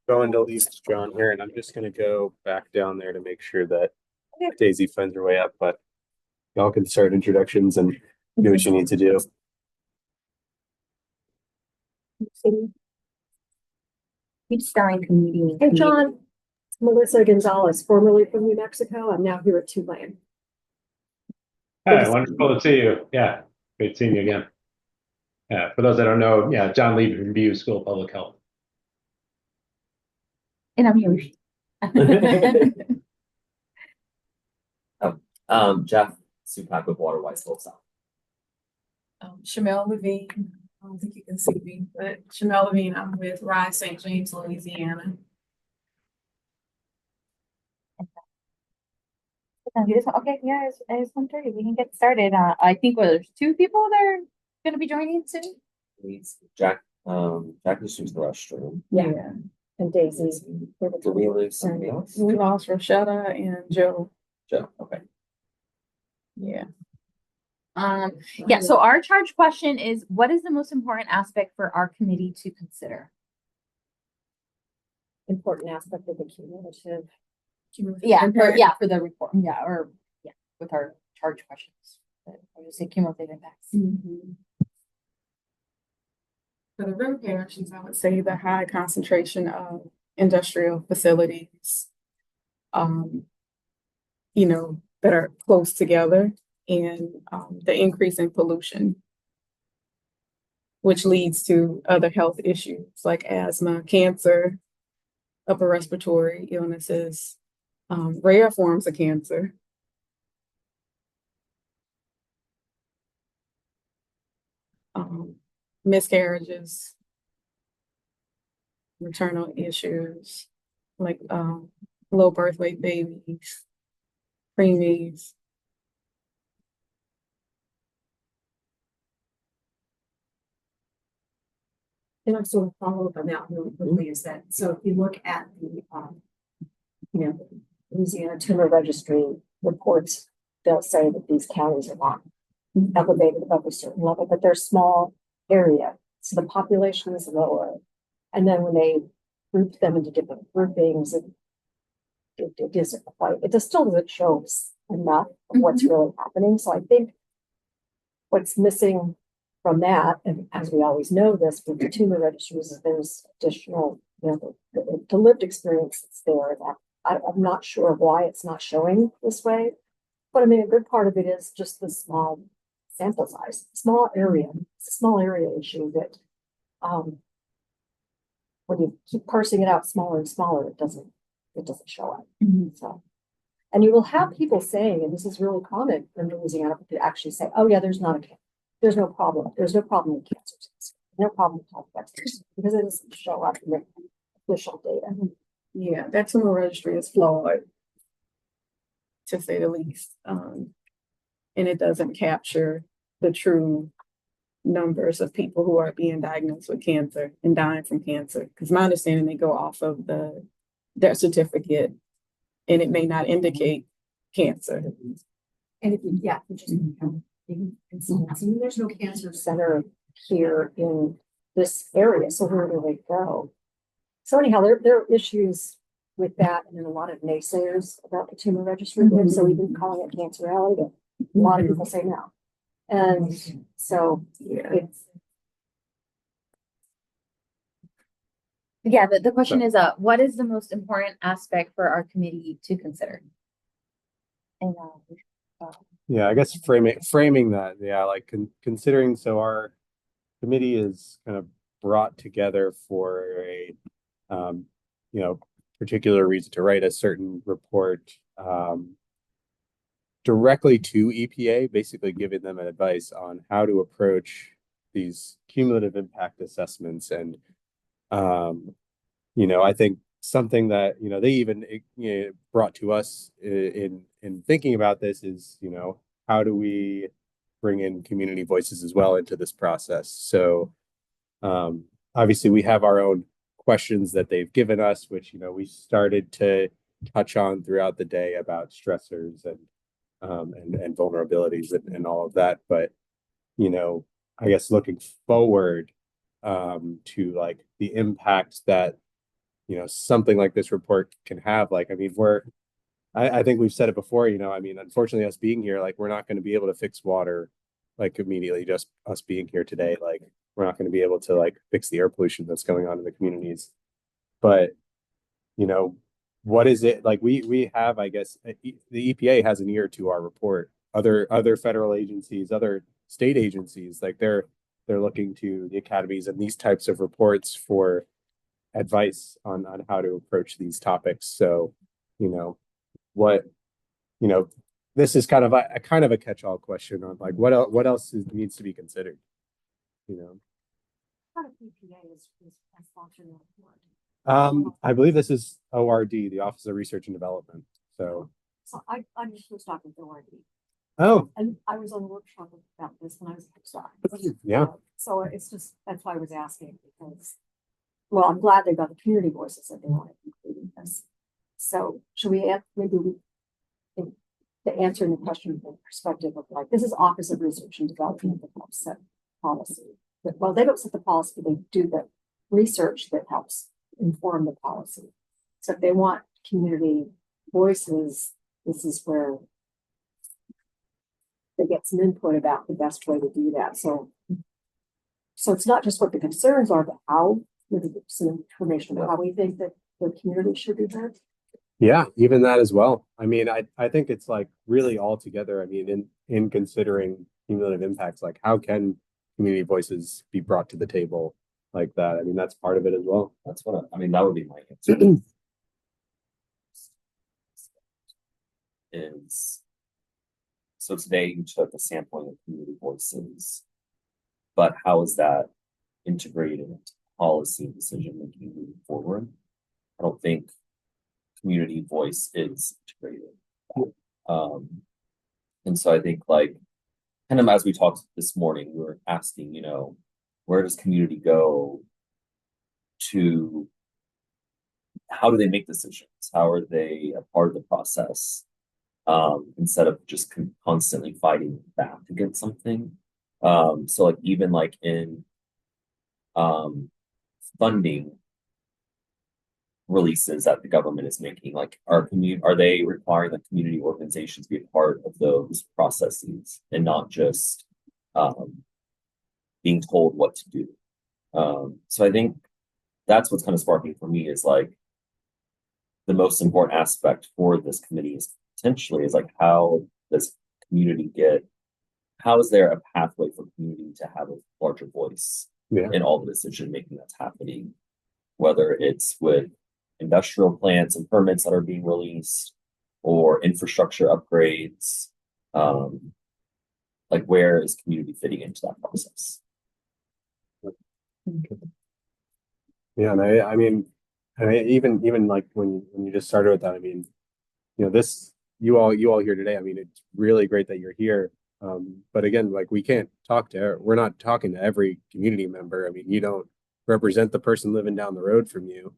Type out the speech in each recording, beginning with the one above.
going to leave John here, and I'm just gonna go back down there to make sure that Daisy finds her way up. But y'all can start introductions and do what you need to do. Keep starring comedian. Hey, John, it's Melissa Gonzalez, formerly from New Mexico. I'm now here at Tulane. Hi, wonderful to see you. Yeah, great seeing you again. Yeah, for those that don't know, yeah, John Lee from BU School of Public Health. And I'm here. Jeff Supak with Waterwise Wholesale. Shamel Levine. I don't think you can see me, but Shamel Levine, I'm with Rise St. James, Louisiana. Okay, yeah, it's 1:30. We can get started. I think there's two people that are going to be joining soon. Jack just used the restroom. Yeah. And Daisy. Do we lose somebody else? We lost Rashada and Joe. Joe, okay. Yeah. Yeah, so our charge question is, what is the most important aspect for our committee to consider? Important aspect of the cumulative. Yeah, for the report. Yeah, with our charge questions. I would say cumulative impacts. For the room parishes, I would say the high concentration of industrial facilities, that are close together, and the increase in pollution, which leads to other health issues like asthma, cancer, upper respiratory illnesses, rare forms of cancer. Miscarriages, maternal issues, like low birth weight babies, preemies. And I'm sort of follow up on that really quickly is that, so if you look at the, Louisiana Tumor Registry reports, they'll say that these counties are not elevated above a certain level, but they're small area. So the population is lower. And then when they group them into different groupings, it isn't quite, it just still doesn't show enough of what's really happening. So I think what's missing from that, and as we always know this with the tumor registries, is there's additional, the lived experience that's there. That I'm not sure why it's not showing this way, but I mean, a good part of it is just the small sample size, small area. It's a small area issue that, when you keep parsing it out smaller and smaller, it doesn't show up. So, and you will have people saying, and this is really common in Louisiana, to actually say, "Oh yeah, there's no problem. There's no problem with cancer. No problem with health vectors," because it doesn't show up in the official data. Yeah, that tumor registry is flawed, to say the least. And it doesn't capture the true numbers of people who are being diagnosed with cancer and dying from cancer. Because my understanding, they go off of the death certificate, and it may not indicate cancer. And if you just become incidents. I mean, there's no cancer center here in this area, so where do they go? So anyhow, there are issues with that, and then a lot of naysayers about the tumor registry. So even calling it cancer reality, a lot of people say no. And so it's the question is, what is the most important aspect for our committee to consider? And I guess framing that, like considering, so our committee is kind of brought together for a particular reason to write a certain report directly to EPA, basically giving them advice on how to approach these cumulative impact assessments. And I think something that they even brought to us in thinking about this is how do we bring in community voices as well into this process. So obviously we have our own questions that they've given us, which we started to touch on throughout the day about stressors and vulnerabilities and all of that. But I guess looking forward to like the impacts that you know, something like this report can have. Like, I mean, I think we've said it before, you know, I mean, unfortunately, us being here, like, we're not going to be able to fix water like immediately, just us being here today. Like, we're not going to be able to like fix the air pollution that's going on in the communities. But, you know, what is it like? We have, I guess, the EPA has an ear to our report. Other federal agencies, other state agencies, like they're looking to the academies and these types of reports for advice on how to approach these topics. So, you know, what, you know, this is kind of a catch-all question on like what else needs to be considered, you know. Part of EPA is sponsoring the report. I believe this is ORD, the Office of Research and Development. So I just was talking to ORD. oh And I was on a workshop about this when I was a star. yeah. So it's just, that's why I was asking, because, well, I'm glad they got the community voices that they wanted included in this. So should we add, maybe we, to answer the question from the perspective of like, this is Office of Research and Development that helps set policy. But, well, they don't set the policy, they do the research that helps inform the policy. So if they want community voices, this is where they get some input about the best way to do that. So it's not just what the concerns are, but how, some information about how we think that the community should be heard. Yeah, even that as well. I mean, I think it's like really all together. I mean, in considering cumulative impacts, like how can community voices be brought to the table like that? I mean, that's part of it as well. That's what I mean, that would be my answer. Is so today you took a sampling of community voices, but how is that integrated into policy and decision making moving forward? I don't think community voice is integrated. And so I think like kind of as we talked this morning, we were asking, you know, where does community go to, how do they make decisions? How are they a part of the process? Instead of just constantly fighting back against something. So like even like in funding releases that the government is making, like are they requiring the community organizations be a part of those processes and not just being told what to do? So I think that's what's kind of sparking for me is like the most important aspect for this committee is potentially is like how does community how is there a pathway for community to have a larger voice in all the decision making that's happening, whether it's with industrial plants and permits that are being released or infrastructure upgrades, like where is community fitting into that process? Yeah, and I mean even like when you just started with that, I mean, you know, this you all here today, I mean, it's really great that you're here. But again, like we're not talking to every community member. I mean, you don't represent the person living down the road from you.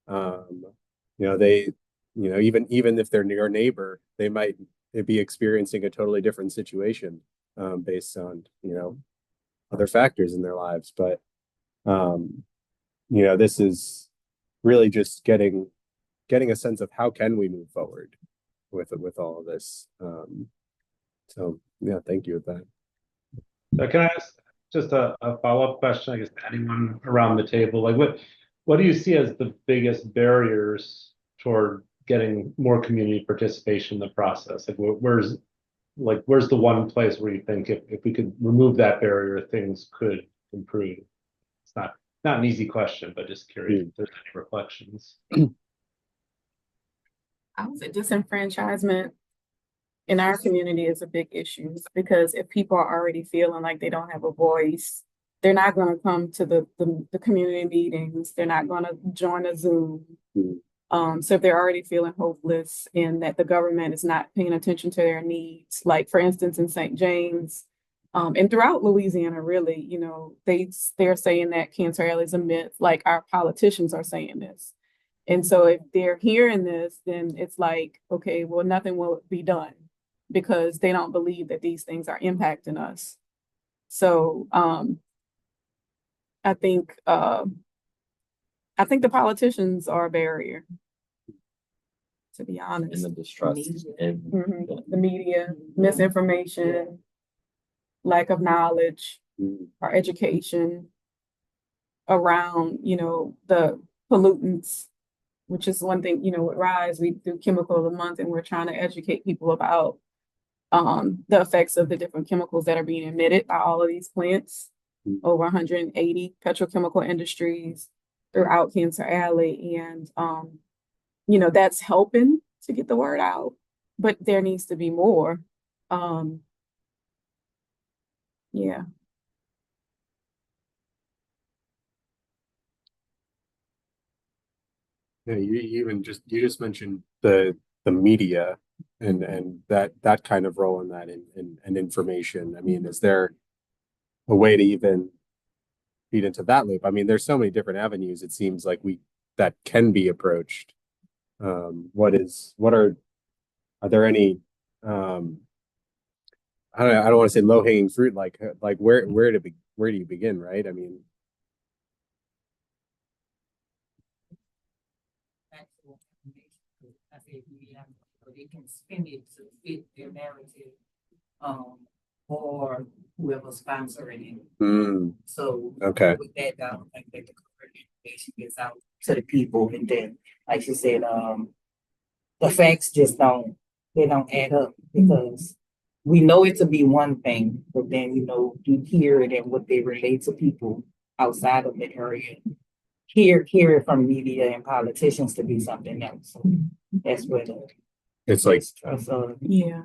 You know, even if they're your neighbor, they might be experiencing a totally different situation, based on, you know, other factors in their lives. But, you know, this is really just getting a sense of how can we move forward with all of this. So yeah, thank you with that. So can I ask just a follow-up question, I guess, to anyone around the table? Like what do you see as the biggest barriers toward getting more community participation in the process? Like where's the one place where you think if we could remove that barrier, things could improve? It's not an easy question, but just curious if there's any reflections. I would say disenfranchisement in our community is a big issue because if people are already feeling like they don't have a voice, they're not going to come to the community meetings. They're not going to join a Zoom. So if they're already feeling hopeless and that the government is not paying attention to their needs, like for instance, in St. James, and throughout Louisiana, really, you know, they're saying that Cancer Alley is a myth, like our politicians are saying this. And so if they're hearing this, then it's like, okay, well, nothing will be done because they don't believe that these things are impacting us. So I think I think the politicians are a barrier. To be And honest. the distrust and The media, misinformation, lack of knowledge, Mm. or education around, the pollutants, which is one thing, with RISE, we do chemical of the month and we're trying to educate people about the effects of the different chemicals that are being emitted by all of these plants. Mm. Over 180 petrochemical industries throughout Cancer Alley. And that's helping to get the word out, but there needs to be more. Yeah. Yeah, you just mentioned the media and that kind of role in that and information. I mean, is there a way to even feed into that loop? I mean, there's so many different avenues it seems like that can be approached. Are there any I don't want to say low hanging fruit, like where do you begin, right? I mean, actual information. I say we have, or they can spin it to fit their narrative, or whoever's sponsoring it. mm, So okay. with that, I don't think that the correct information gets out to the people, and then, like you said, the facts just they don't add up because we know it to be one thing, but then you hear it and what they relate to people outside of the area. Hear it from media and politicians to be something else. So that's where It's like Yeah.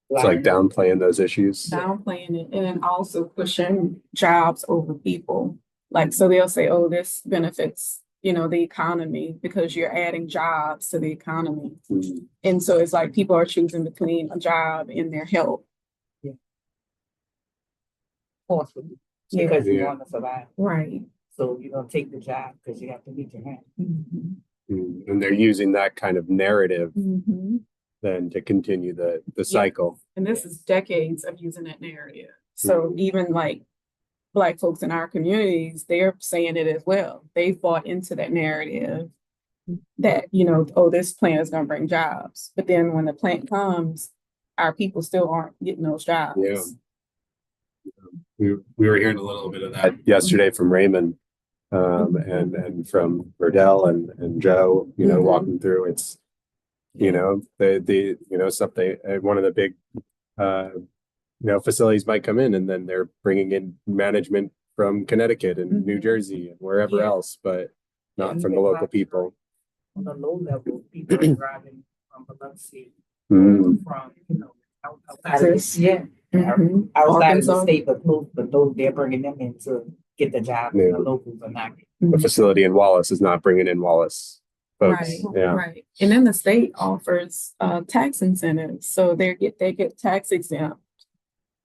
it's like downplaying those issues. Downplaying it and then also pushing jobs over people. Like, so they'll say, oh, this benefits, the economy because you're adding jobs to the economy. Mm. And so it's like people are choosing between a job and their health. forcefully Yeah. because you Yeah. want to survive. Right. So you don't take the job because you have to meet your hand. Mm. And they're using that kind of narrative Mm-hmm. then to continue the cycle. And this is decades of using that narrative. So even like Black folks in our communities, they're saying it as well. They've bought into that narrative that, oh, this plant is going to bring jobs. But then when the plant comes, our people still aren't getting those jobs. Yeah. We were hearing a little bit of that yesterday from Raymond, and from Verdell and Joe, Mhm. walking through. It's, stuff one of the big, facilities might come in and then they're bringing in management from Connecticut and New Jersey and wherever Yeah. else, but not Yeah, from the local people. On the low level, people are driving from Biloxi, Mm. from, outside of Texas. yeah, Mhm. outside of the Arkansas. state, but those they're bringing them in to get the job. Yeah. The locals are not. The facility in Wallace is not bringing in Wallace folks. Right, Yeah. right. And then the state offers tax incentives. So they get tax exempt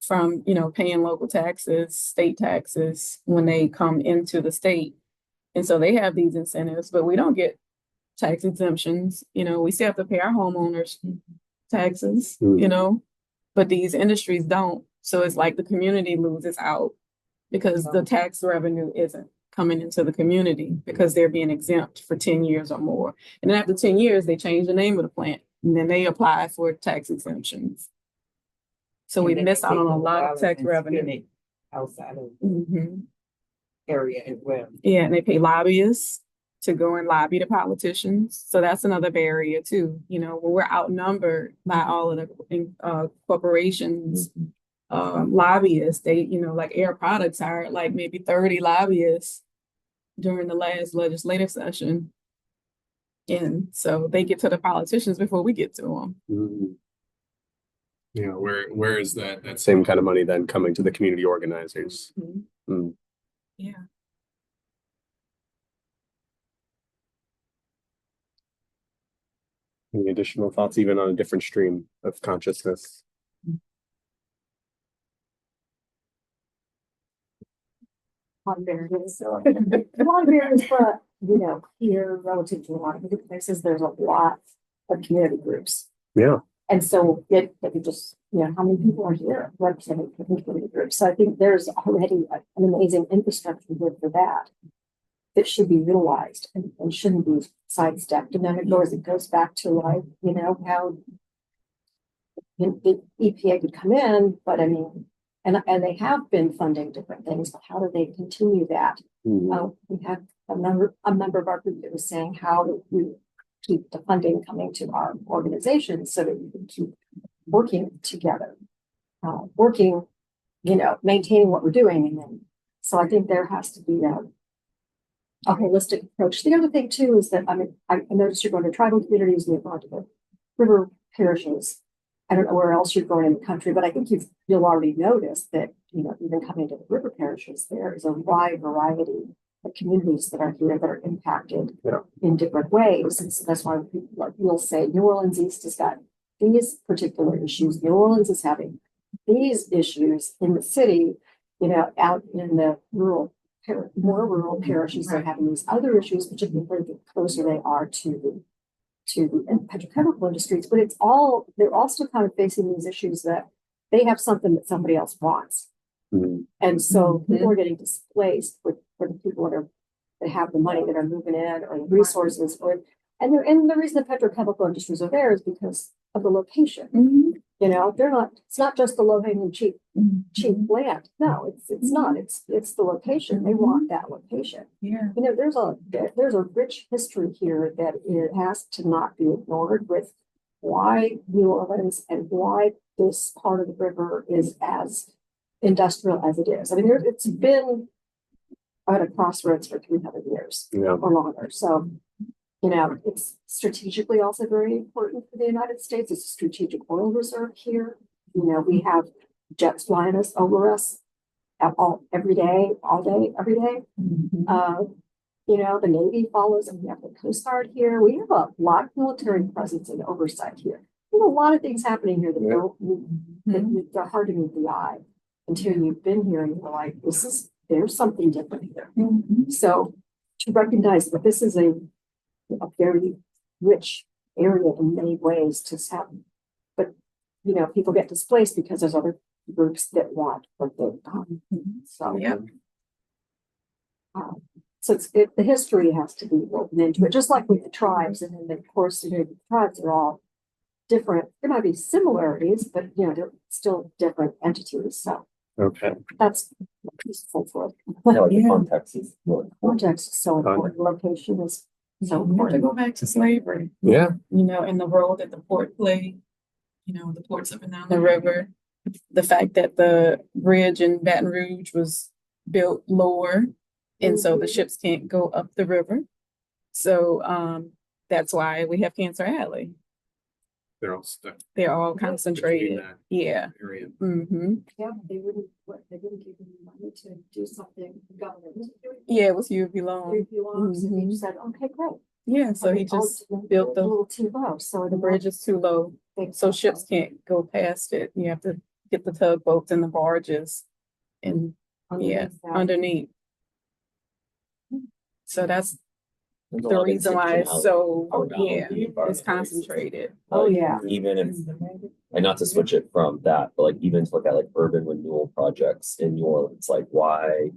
from, paying local taxes, state taxes when they come into the state. And so they have these incentives, but we don't get tax exemptions. We still have to pay our homeowners taxes, but these industries don't. So it's like the community loses out because the tax revenue isn't coming into the community because they're being exempt for 10 years or more. And then after 10 years, they change the name of the plant and then they apply for tax exemptions. So we miss out on a lot of tax revenue. Outside of Mhm. area as well. Yeah, and they pay lobbyists to go and lobby the politicians. So that's another barrier too. When we're outnumbered by all of the corporations, lobbyists, they, like Air Products hired like maybe 30 lobbyists during the last legislative session. And so they get to the politicians before we get to them. Mm. Where is that same kind of money then coming to the community organizers? Mm. Yeah. Any additional thoughts, even on a different stream of consciousness? On barriers, so a lot of barriers, but here relative to a lot of other places, there's a lot of community groups. Yeah. And so if you just, how many people are here representing community groups? So I think there's already an amazing infrastructure here for that. that should be utilized and shouldn't be sidestepped. And then it goes back to like, you know, how the EPA could come in, but I mean, and they have been funding different things, but how do they continue that? We had a member of our group that was saying, how do we keep the funding coming to our organization so that we can keep working together, working, you know, maintaining what we're doing. And then, so I think there has to be a holistic approach. The other thing too is that, I mean, I noticed you're going to tribal communities, you're going to the river parishes. I don't know where else you're going in the country, but I think you'll already notice that, you know, even coming to the river parishes, there is a wide variety of communities that are here that are impacted in different ways. And so that's why people, like, you'll say New Orleans East has got these particular issues. New Orleans is having these issues in the city, you know, out in the more rural parishes are having these other issues, particularly the closer they are to the petrochemical industries. But they're also kind of facing these issues that they have something that somebody else wants. And so people are getting displaced for the people that have the money that are moving in or the resources and the reason the petrochemical industries are there is because of the location. You know, it's not just the low-hanging cheap land. No, it's not. It's the location. They want that location. Yeah. You know, there's a rich history here that it has to not be ignored with why New Orleans and why this part of the river is as industrial as it is. I mean, it's been at a crossroads for 300 years or longer. So, you know, it's strategically also very important for the United States. It's a strategic oil reserve here. You know, we have jets flying over us every day, all day, every day. You know, the Navy follows, and we have the Coast Guard here. We have a lot of military presence and oversight here. There's a lot of things happening here that they're hard to meet the eye until you've been here and you're like, there's something different here. So to recognize that this is a very rich area in many ways to have, but you know, people get displaced because there's other groups that want what they've done. So so the history has to be woven into it, just like with the tribes. And then of course, you know, the tribes are all different. There might be similarities, but you know, they're still different entities. So that's useful for Like the context is really important. context is so important. Location is so To important. go back to slavery, Yeah. you know, and the role that the port played, you know, the ports up and down the river, the fact that the bridge in Baton Rouge was built lower, and so the ships can't go up the river. So that's why we have Cancer Alley. They're all stuck They're all between concentrated. that Yeah. area. Yeah, they wouldn't give them money to do something. The government was doing. Yeah, it was UV loan. And he said, okay, great. Yeah, so he just built a little too low. So the bridge is too low, so ships can't go past it. You have to get the tugboats and the barges and underneath. So that's There's a the lot of reason why it's intentionality so, around yeah, the it's environmental concentrated. Oh, Like, yeah. Even if, and not to switch it from that, but like even to look at like urban renewal projects in New Orleans, like why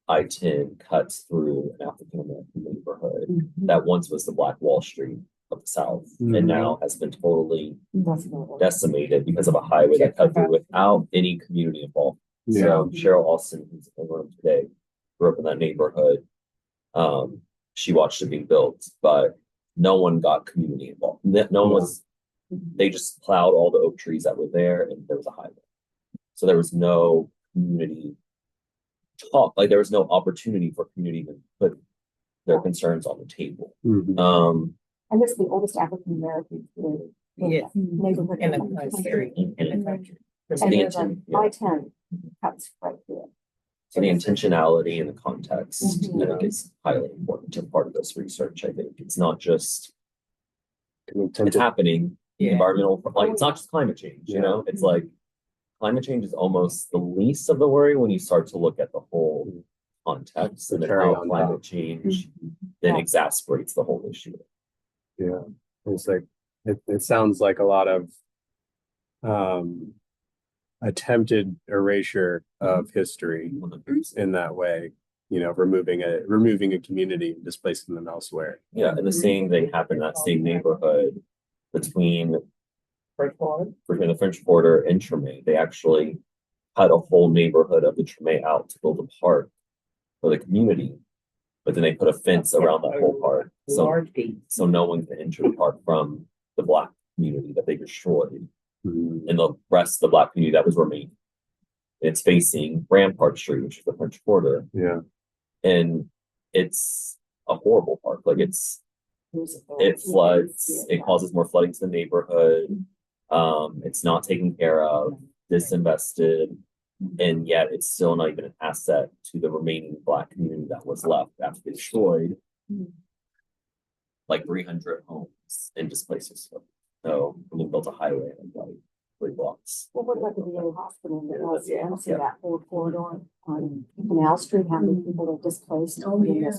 I-10 cuts through an African American neighborhood that once was the Black Wall Street of the South and now has been totally decimated because of a highway that cut through without any community involvement. So Cheryl Austin, who's in the room today, grew up in that neighborhood. She watched it being built, but no one got community involved. No one was, they just plowed all the oak trees that were there and there was a highway. So there was no community talk, like there was no opportunity for community to put their concerns on the table. And this is the oldest African American community. Neighborhood. In the country. So And the there's intent, an I-10 cuts right through it. so the intentionality and the context, I think is highly important to part of this research. I think it's not just, it's happening, environmental, like it's not just climate change, you know, it's like climate change is almost the least of the worry when you start to look at the whole context and then how climate change then exacerbates the whole issue. Yeah, it's like it sounds like a lot of attempted erasure of history in that way. removing a community and displacing them elsewhere. Yeah, and the same thing happened in that same neighborhood between the French Quarter and Treme. They actually cut a whole neighborhood of the Treme out to build a park for the community, but then they put a fence around that whole park, so no one can enter the park from the Black community that they destroyed, and the rest of the Black community that was remaining. It's facing Rampart Street, which is the French Quarter. Yeah. And it's a horrible park. Like it floods, it causes more flooding to the neighborhood. It's not taken care of, disinvested, and yet it's still not even an asset to the remaining Black community that was left after they destroyed like 300 homes and displaced us. So we built a highway in like 3 blocks. Well, what about the VA hospital that was, that whole corridor on Canal Street, how many people are displaced? Oh, yeah.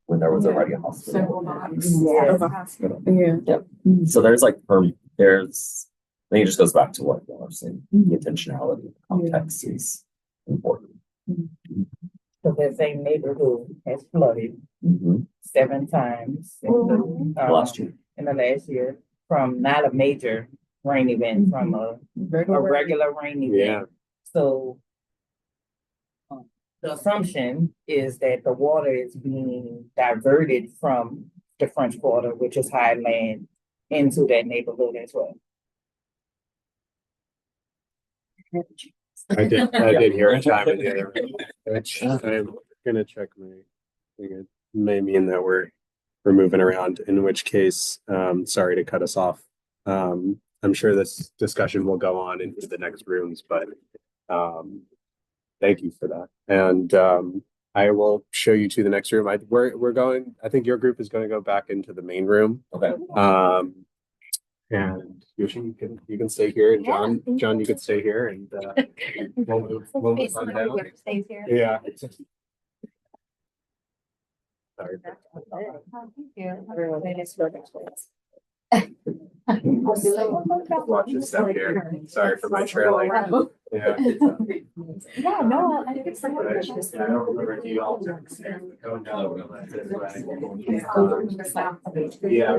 When there was already a hospital. Several blocks Yeah. of a hospital. Yeah. So there's like I think it just goes back to what y'all are saying. The intentionality, the context is important. So that same neighborhood has flooded 7 times Last year. in the last year from not a major rain event, from a regular rain event. Yeah. So the assumption is that the water is being diverted from the French Quarter, which is high land, into that neighborhood as well. I did hear a chime in the other room, which I'm gonna check my thing. It may mean that we're moving around, in which case, sorry to cut us off. I'm sure this discussion will go on into the next rooms, but thank you for that. And I will show you to the next room. We're going, I think your group is going to go back into the main room. Okay. And Yoshi, you can stay here, and John, you can stay here, and we'll move on down. Stays here. Yeah. Sorry. Watch your step here. Sorry for my trailing. Yeah. Yeah, no, I think it's like. I don't remember if you all took the stairs, but going down. Yeah,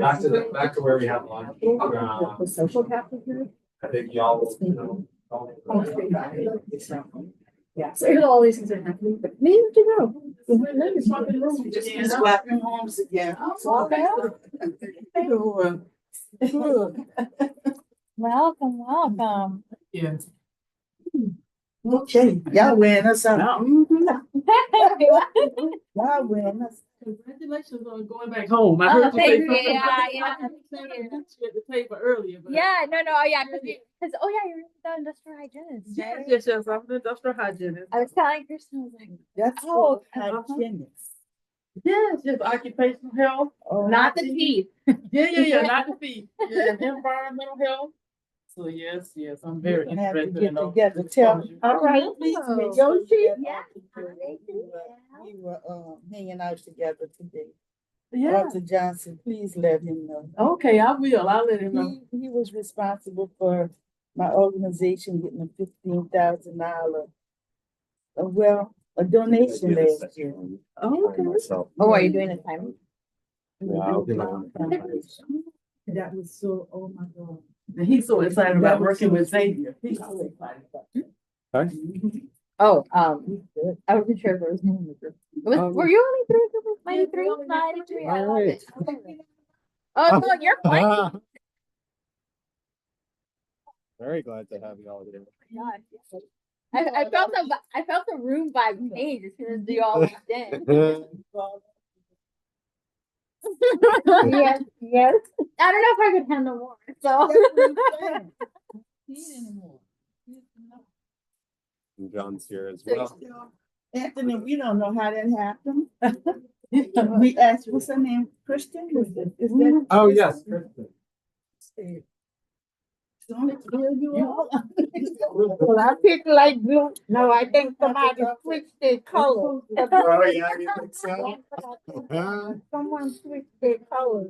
back to where we have lunch. The social capital here? I think y'all will. Yeah, so here's all these things are happening, but maybe to know. Just swapping homes again. Welcome. Yeah. Okay, y'all wearing us out. Y'all wearing us. Congratulations on going back home. I heard you Thank say you. something. Yeah. You had to pay for earlier. But Yeah, no, yeah, because you're the industrial hygienist, right? yes, I'm an industrial hygienist. I was telling Kristen, I was like, That's Oh, hygienists. Yes, occupational health. not the teeth. Yeah, not the feet. Yeah, environmental health. So yes, I'm very We have to interested get in those. together, tell. All right, please, meet Yoshi. Yeah. We were hanging out together today. Yeah. Arthur Johnson, please let him know. Okay, I will. I'll let him know. He was responsible for my organization getting a $15,000, a donation last year. Oh, okay. Oh, are you doing a time? That was so, oh my God. And he's so excited about working with Xavier. He's so excited about it. Oh, I wasn't sure if there was more in the group. Were you only 3 groups? 93? 93. I love it. Oh, no, you're fine. Very glad to have you all here. I felt the room vibe change as soon as you all walked in. Yes. I don't know if I could handle more. So. And John's here as well. Anthony, we don't know how that happened. We asked, what's her name? Kristen? Is that? Oh, yes. Well, I picked light blue. No, I think somebody switched their color. Oh, yeah, you think so? Someone switched their color.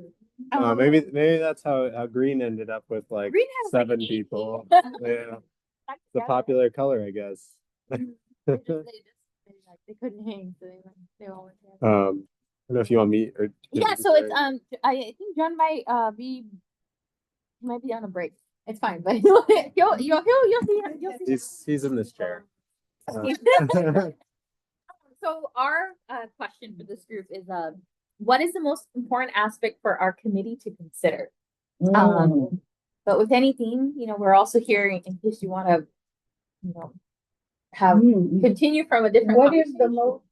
Maybe that's how green ended up with like Green has 7 like 8 people. Yeah, the popular color, I guess. They couldn't hang, so they all went there. I don't know if you want me or. Yeah, so it's I think John might be on a break. It's fine, but you'll see He's in this chair. So our question for this group is what is the most important aspect for our committee to consider? But with any theme, we're also here in case you want to, have continue from a different What is the conversation. most?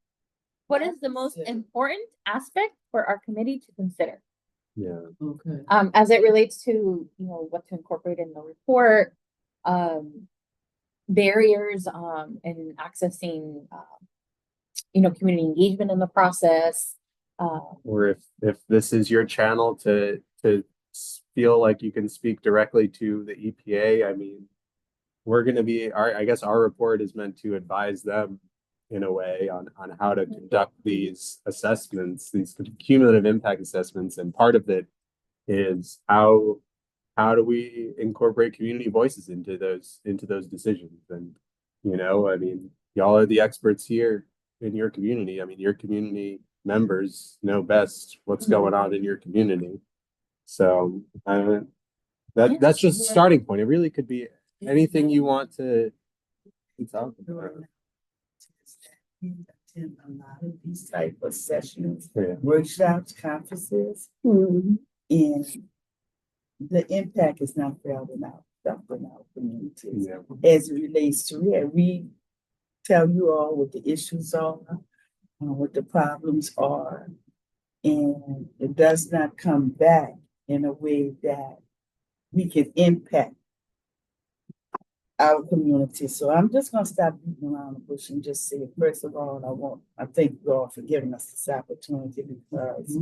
What is the most important aspect for our committee to consider? Yeah. Okay. As it relates to, what to incorporate in the report, barriers, in accessing, community engagement in the process. Or if this is your channel to feel like you can speak directly to the EPA, I mean, we're going to be I guess our report is meant to advise them in a way on how to conduct these assessments, these cumulative impact assessments, and part of it is how do we incorporate community voices into those decisions. And I mean, y'all are the experts here in your community. I mean, your community members know best what's going on in your community. So that's just a starting point. It really could be anything you want to talk about. Attend a lot of these type of sessions, Yeah. workshops, conferences, and the impact is not felt in our communities. Yeah. As it relates to it, we tell you all what the issues are, what the problems are, and it does not come back in a way that we can impact our community. So I'm just gonna stop beating around the bush and just say, first of all, I thank you all for giving us this opportunity because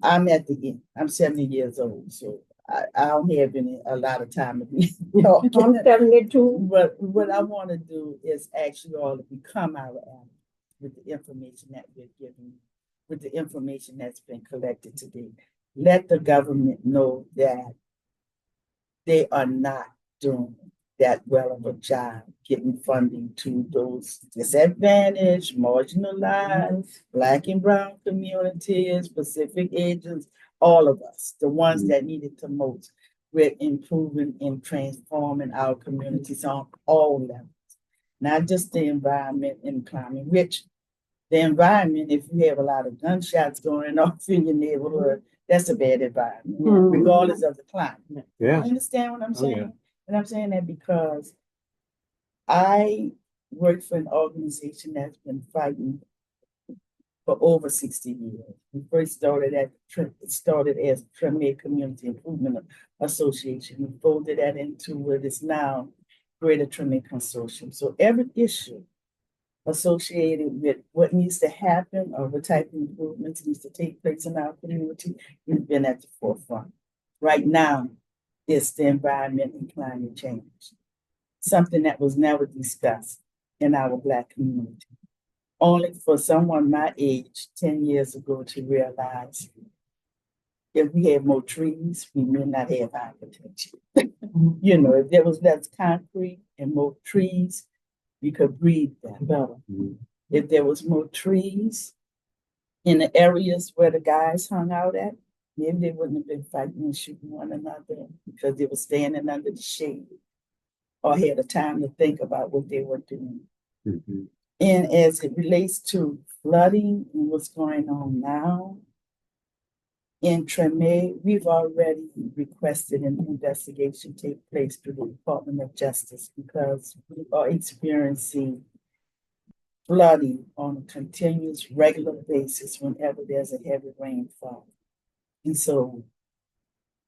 I'm at the end. I'm 70 years old, so I don't have a lot of time to be talking. I'm 72. But what I want to do is ask you all to become our allies with the information that we're giving, with the information that's been collected today. Let the government know that they are not doing that well of a job getting funding to those disadvantaged, marginalized, Black and brown communities, Pacific agents, all of us, the ones that need it the most. We're improving and transforming our communities on all levels, not just the environment and climate, which the environment, if you have a lot of gunshots going off in your neighborhood, that's a bad environment, regardless of the climate. Yeah. You understand what I'm saying? Yeah. And I'm saying that because I work for an organization that's been fighting for over 60 years. We first started as Treme Community Improvement Association. We folded that into what is now Greater Treme Consortium. So every issue associated with what needs to happen or what type of improvements needs to take place in our community, we've been at the forefront. Right now, it's the environment and climate change, something that was never discussed in our Black community. Only for someone my age 10 years ago to realize if we had more trees, we may not have architecture. If there was less concrete and more trees, we could breathe better. If there was more trees in the areas where the guys hung out at, maybe they wouldn't have been fighting and shooting one another because they were standing under the shade or had the time to think about what they were doing. And as it relates to flooding and what's going on now, in Treme, we've already requested an investigation take place through the Department of Justice because we are experiencing flooding on a continuous, regular basis whenever there's a heavy rainfall. And so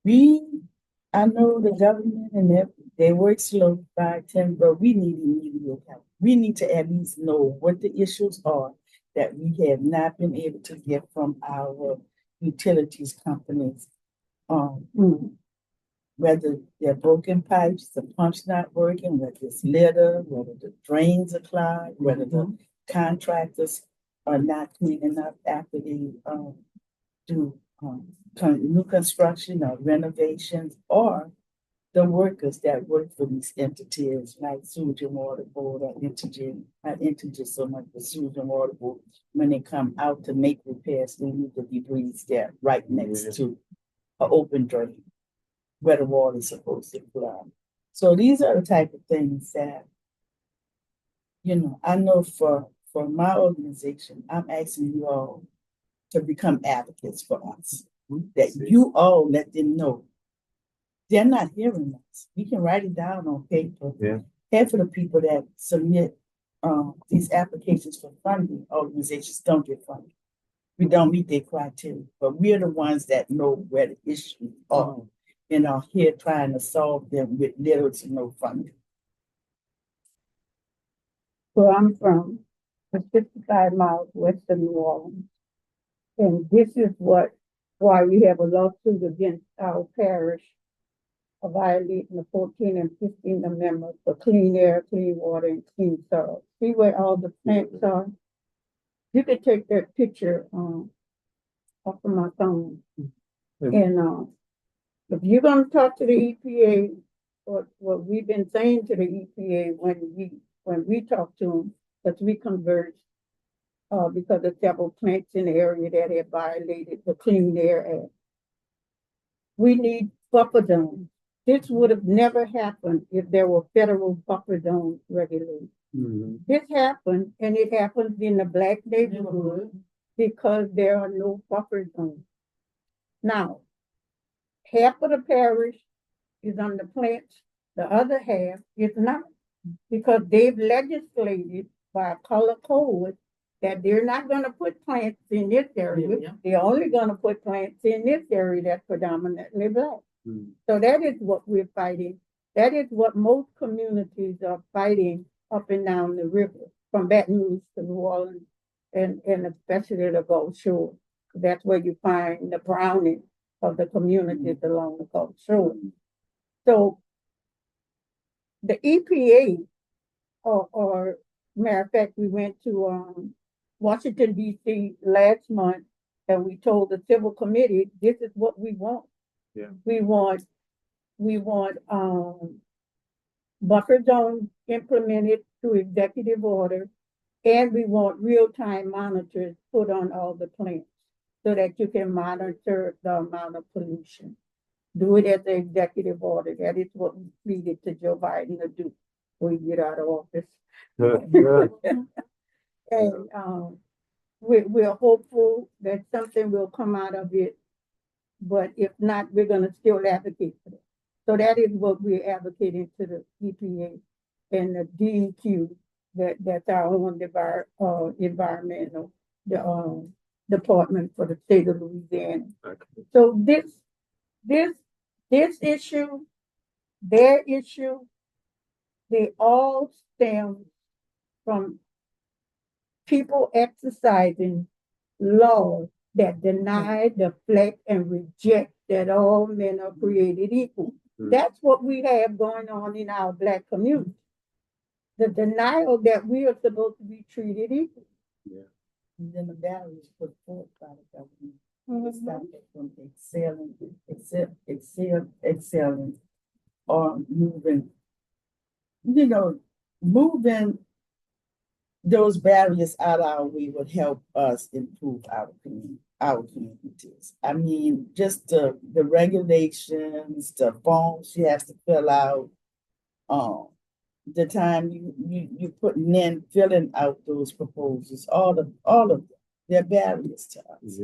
I know the government and they work slow by 10, but we need immediate help. We need to at least know what the issues are that we have not been able to get from our utilities companies. Whether they're broken pipes, the pump's not working, whether it's litter, whether the drains are clogged, whether the contractors are not cleaning up after they do new construction or renovations, or the workers that work for these entities, like Sewage and Water Board or not Integer so much, but Sewage and Water Board, when they come out to make repairs, they leave the debris there right next to an open drain where the water is supposed to flow. So these are the type of things that, I know for my organization, I'm asking you all to become advocates for us. That you all let them know they're not hearing us. We can write it down on paper. Yeah. Half of the people that submit these applications for funding, organizations don't get funded. We don't meet their criteria, but we're the ones that know where the issues are and are here trying to solve them with little to no funding. Where I'm from, it's 55 miles west of New Orleans. And this is why we have a lawsuit against our parish of violating the 14th and 15th Amendments for clean air, clean water, and clean soil. See where all the plants are? You could take that picture off of my phone. And if you're gonna talk to the EPA, what we've been saying to the EPA when we talk to them, because we converse because of several plants in the area that have violated the Clean Air Act. We need buffer zones. This would have never happened if there were federal buffer zones regulated. This happened, and it happens in the Black neighborhood because there are no buffer zones. Now, half of the parish is on the plants, the other half is not, because they've legislated by a color code that they're not gonna put plants in this area. They're only gonna put plants in this area that's predominantly Black. So that is what we're fighting. That is what most communities are fighting up and down the river, from Baton Rouge to New Orleans, and especially the Gulf Shore. That's where you find the browning of the communities along the Gulf Shore. So the EPA, or matter of fact, we went to Washington, D.C. last month, and we told the civil committee, this is what we want. Yeah. We want buffer zones implemented through executive order, and we want real-time monitors put on all the plants so that you can monitor the amount of pollution. Do it as an executive order. That is what we pleaded to Joe Biden to do when we get out of office. And we're hopeful that something will come out of it, but if not, we're going to still advocate for it. So that is what we're advocating to the EPA and the DEQ, that's our own environmental department for the state of Louisiana. Okay. So this issue, their issue, they all stem from people exercising laws that deny, deflect, and reject that all men are created equal. That's what we have going on in our Black community. The denial that we are supposed to be treated equal. Yeah. And then the barriers put forth by the government. Mm-hmm. Stop it from excelling or moving, moving those barriers out our way would help us improve our communities. I mean, just the regulations, the forms you have to fill out, the time you putting in, filling out those proposals, all of them, they're barriers to us.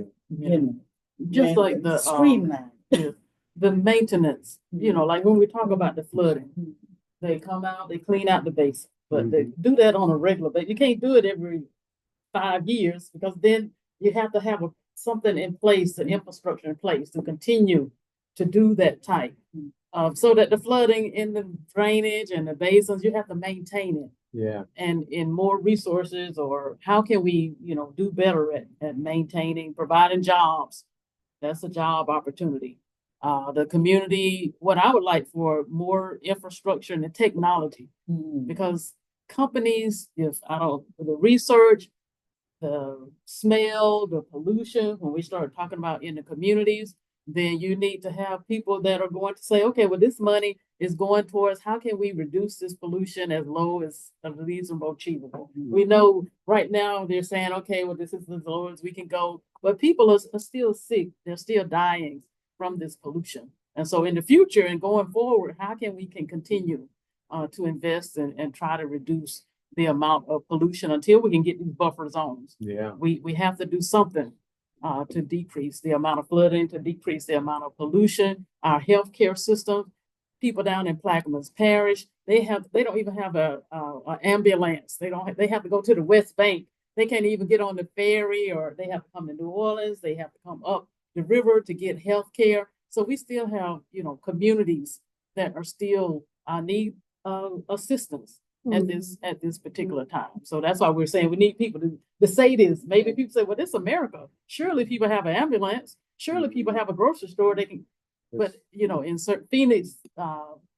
Just like the streamline. The maintenance, like when we talk about the flooding, they come out, they clean out the basin, but they do that on a regular basis. You can't do it every 5 years, because then you have to have something in place, the infrastructure in place to continue to do that type. So that the flooding in the drainage and the basins, you have to maintain it. Yeah. And in more resources, or how can we, do better at maintaining, providing jobs? That's a job opportunity. The community, what I would like for more infrastructure and the technology, because companies, the research, the smell, the pollution, when we start talking about in the communities, then you need to have people that are going to say, okay, well, this money is going towards how can we reduce this pollution as low as reasonable achievable. We know right now they're saying, okay, well, this is as low as we can go, but people are still sick. They're still dying from this pollution. And so in the future and going forward, how can we continue to invest and try to reduce the amount of pollution until we can get these buffer zones. Yeah. We have to do something to decrease the amount of flooding, to decrease the amount of pollution, our healthcare system. People down in Plaquemines Parish, they don't even have a ambulance. They have to go to the West Bank. They can't even get on the ferry, or they have to come to New Orleans. They have to come up the river to get healthcare. So we still have, communities that are still need assistance at this particular time. So that's why we're saying we need people to say this. Maybe people say, well, this is America. Surely people have an ambulance. Surely people have a grocery store. They can, but in certain Phoenix,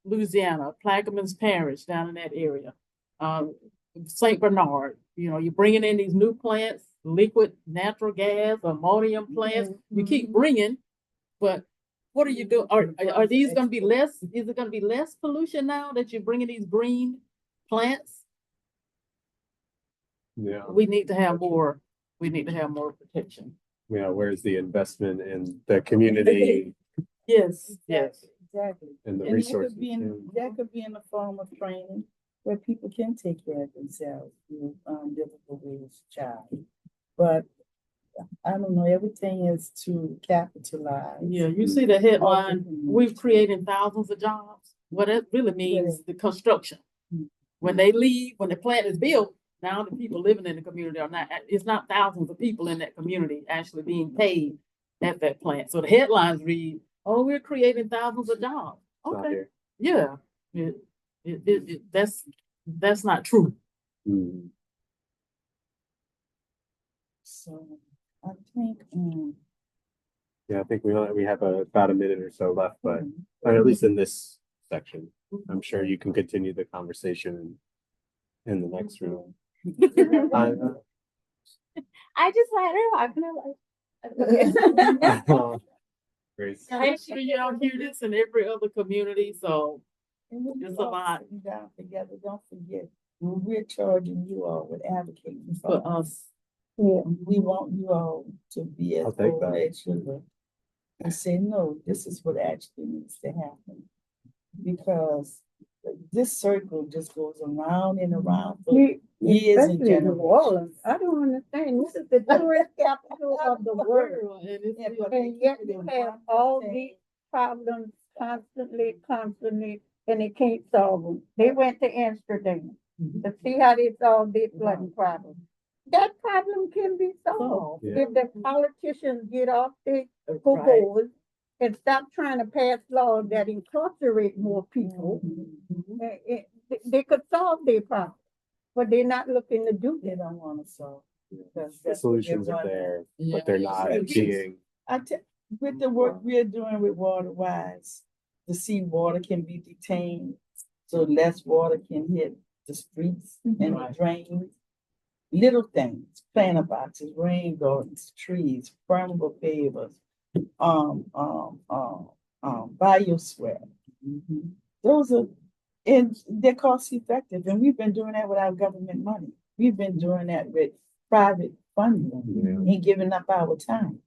Louisiana, Plaquemines Parish, down in that area, St. Bernard, you're bringing in these new plants, liquid natural gas, ammonium plants. You keep bringing, but what are you doing? Are these going to be less? Is it going to be less pollution now that you're bringing these green plants? Yeah. We need to have more. We need to have more protection. Yeah. Where's the investment in the community Yes. Yes. Exactly. and the And resources? that could be in the form of training where people can take care of themselves, difficult with child. But I don't know, everything is to capitalize. Yeah, you see the headline, we've created thousands of jobs. What it really means, the construction. When they leave, when the plant is built, now the people living in the community are not, it's not thousands of people in that community actually being paid at that plant. So the headlines read, oh, we're creating thousands of jobs. Okay, yeah, that's not true. Mm. So I think, Yeah, I think we have about a minute or so left, but or at least in this section, I'm sure you can continue the conversation in the next room. I just let her. I'm gonna Great. I'm sure y'all hear this in every other community, so and when it's you a all lot sitting down together, don't forget, when we're charging you all with advocating for for us, us. Yeah. we want you all to be as I'll take bold that. as you and say, no, this is what actually needs to happen. Because this circle just goes around and around for years and Especially New generations. Orleans. I don't understand. This is the tourist capital of the world. Yeah, but And yet you have all these problems constantly, and they can't solve them. They went to Amsterdam to see how they solved their flooding problem. That problem can be solved Yeah. if the politicians get off their boards and stop trying to pass laws that incarcerate more people. They could solve their problem, but they're not looking to do They that. don't want to solve. Because The that's what solutions they are want. there, Yeah. but they're not Yeah. being. With the work we're doing with Water Wise, to see water can be detained, so less water can hit the streets and the drains. Little things, planter boxes, rain gardens, trees, permeable pavers, bioswale. Those are, and they're cost effective, and we've been doing that without government money. We've been doing that with private funding and giving up our time.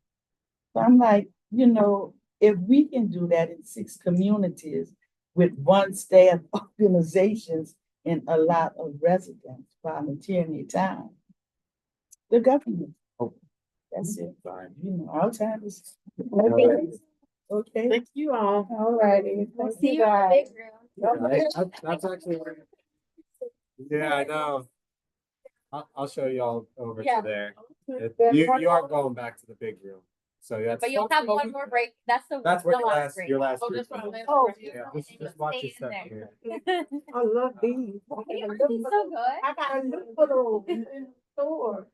So I'm like, if we can do that in 6 communities with 1 staff organizations and a lot of residents volunteering their time, the government. That's it. Our time is okay. Thank you all. All righty. We'll see you in the big room. That's actually where. Yeah, I know. I'll show you all over Yeah. to there. You are going back to the big room, so that's. But you'll have one more break. That's the That's what the last break. your last. Oh, group that's is. right. Oh, Yeah, You just watch stay your in step there. here. I love these. Hey, aren't these so good? I got a little in the store.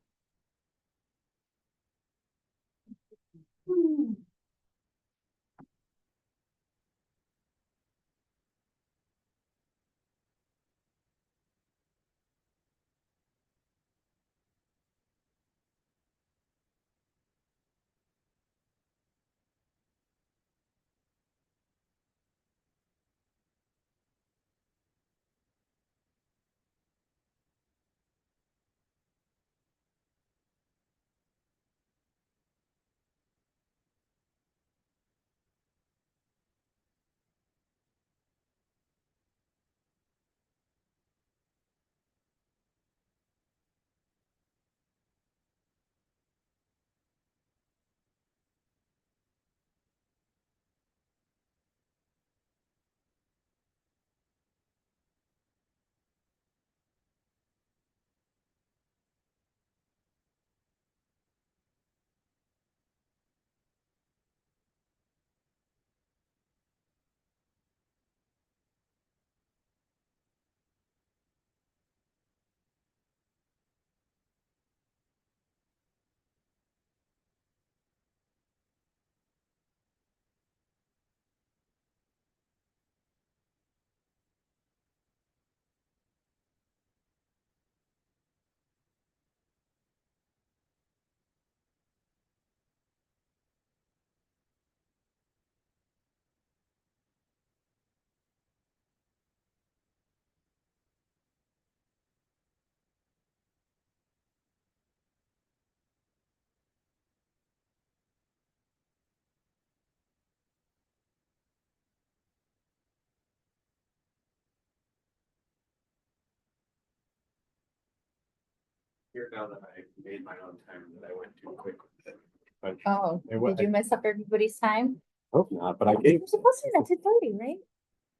Here now that I made my own time that I went too quick with it. But Oh, It wa- did you mess up everybody's time? hope not, but I gave, You're supposed to be at 2:30, right?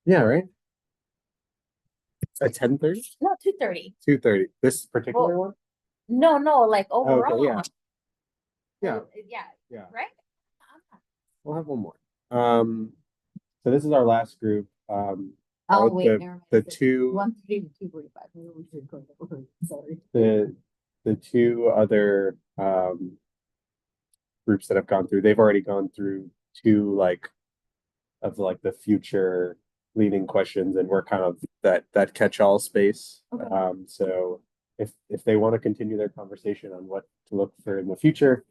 yeah, right? At 10:30? No, 2:30. 2:30, this particular one? No, like overall. yeah. Yeah, Yeah, yeah, right? we'll have one more. So this is our last group. Oh, Right, wait, never mind. the two, 1:30 to 2:45. Maybe we should go over. Sorry. the two other groups that have gone through, they've already gone through two like the future leading questions, and we're kind of that catch-all space. Okay. So if they want to continue their conversation on what to look for in the future,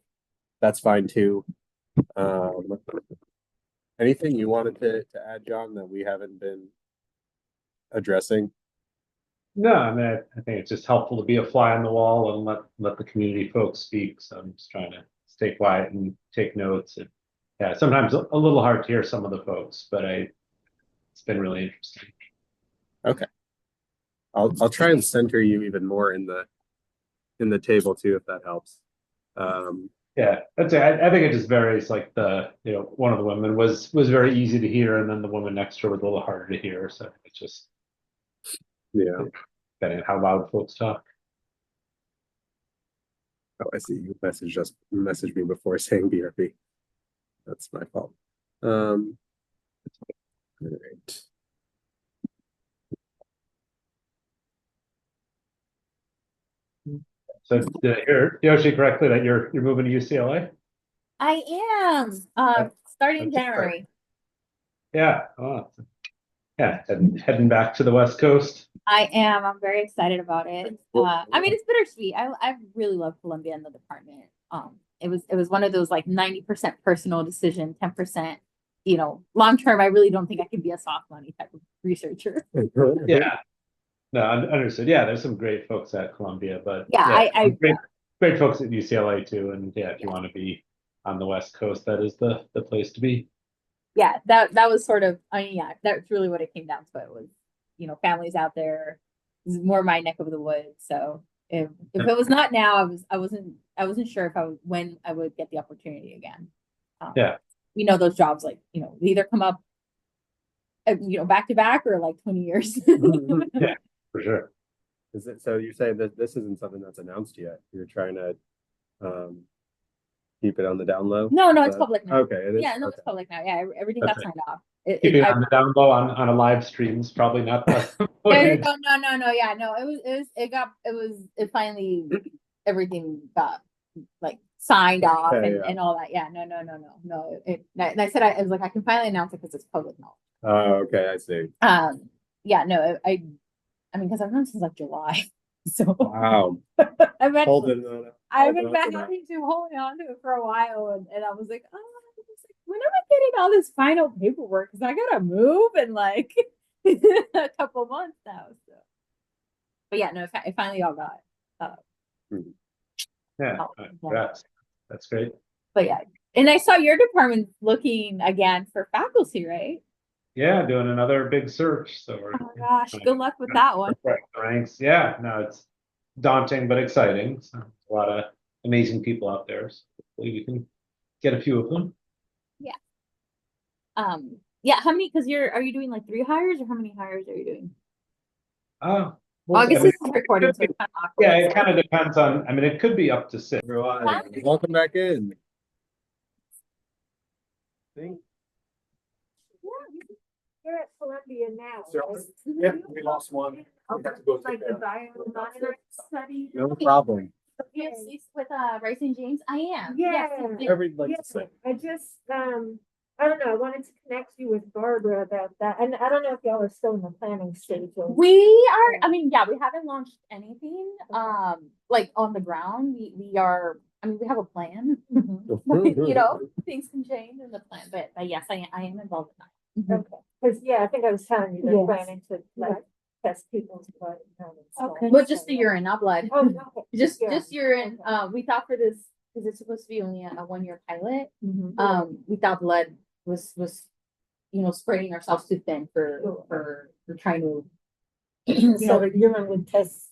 that's fine too. Anything you wanted to add, John, that we haven't been addressing? No, I mean, I think it's just helpful to be a fly on the wall and let the community folks speak. So I'm just trying to stay quiet and take notes. And yeah, sometimes a little hard to hear some of the folks, but it's been really interesting. Okay. I'll try and center you even more in the table too, if that helps. Yeah, that's it. I think it just varies. Like one of the women was very easy to hear, and then the woman next to her was a little harder to hear. So it's just Yeah. depending on how loud folks talk. Oh, I see. You messaged me before saying BRB. That's my fault. All right. So did I hear Yoshi correctly that you're moving to UCLA? I am starting That's January. Yeah. Oh, yeah. Heading back to the West Coast. I am. I'm very excited about it. I mean, it's bittersweet. I really love Columbia and the department. It was one of those like 90% personal decision, 10%, long term. I really don't think I could be a soft money type of researcher. Yeah. No, understood. Yeah, there's some great folks at Columbia, but Yeah, great folks at UCLA too. And yeah, if you want to be on the West Coast, that is the place to be. Yeah, that was sort of, yeah, that's really what it came down to. It was, families out there. This is more my neck of the woods. So if it was not now, I wasn't sure when I would get the opportunity again. Yeah. Those jobs like, they either come up, back to back or like 20 years. Yeah, for sure. Is it, so you're saying that this isn't something that's announced yet? You're trying to keep it on the down low? No, it's public now. Okay, it is. Yeah, no, Okay. it's public now. Yeah, everything got Okay. signed off. Keeping it on the down low on a live stream is probably not the way to do No. Yeah, no. It finally everything got like signed off and all that. Yeah, no. And I said I was like I can finally announce it because it's public knowledge. Oh, okay, I see. Yeah, no, I mean because I've known since like July. So Wow. I've been Holding holding on to it for a while, and I was like, when am I getting all this final paperwork? Because I gotta move in like a couple months now. So, but yeah, no, it finally all got. Yeah, that's great. But yeah, and I saw your department looking again for faculty, right? Yeah, doing another big search. So oh my gosh, good luck with that one. Ranks. Yeah, no, it's daunting but exciting. So a lot of amazing people out there. So hopefully we can get a few of them. Yeah. Yeah, how many, because are you doing like 3 hires or how many hires are you doing? Well, I guess this is recording, so it's kind of awkward. Yeah, it kind of depends on, it could be up to 6. Welcome back in. You're at Columbia now. Yeah, we lost one. We have to go Like take the care. biomonitoring study. No problem. Yes, with Rice and James, I am. Yeah. Yes, Everybody likes to say. I just, I don't know, I wanted to connect you with Barbara about that, and I don't know if y'all are still in the planning stage. we are. I mean, yeah, we haven't launched anything. Like on the ground, we are. I mean, we have a plan. Things can change in the plan, but yes, I am involved in that. Okay, because I think I was telling you they're Yes. planning to like test people's blood. Okay. But just the urine, not blood. Oh, okay. Just urine. We thought for this because it's supposed to be only a 1-year pilot. We thought blood was spreading ourselves too thin for trying to. So the urine would test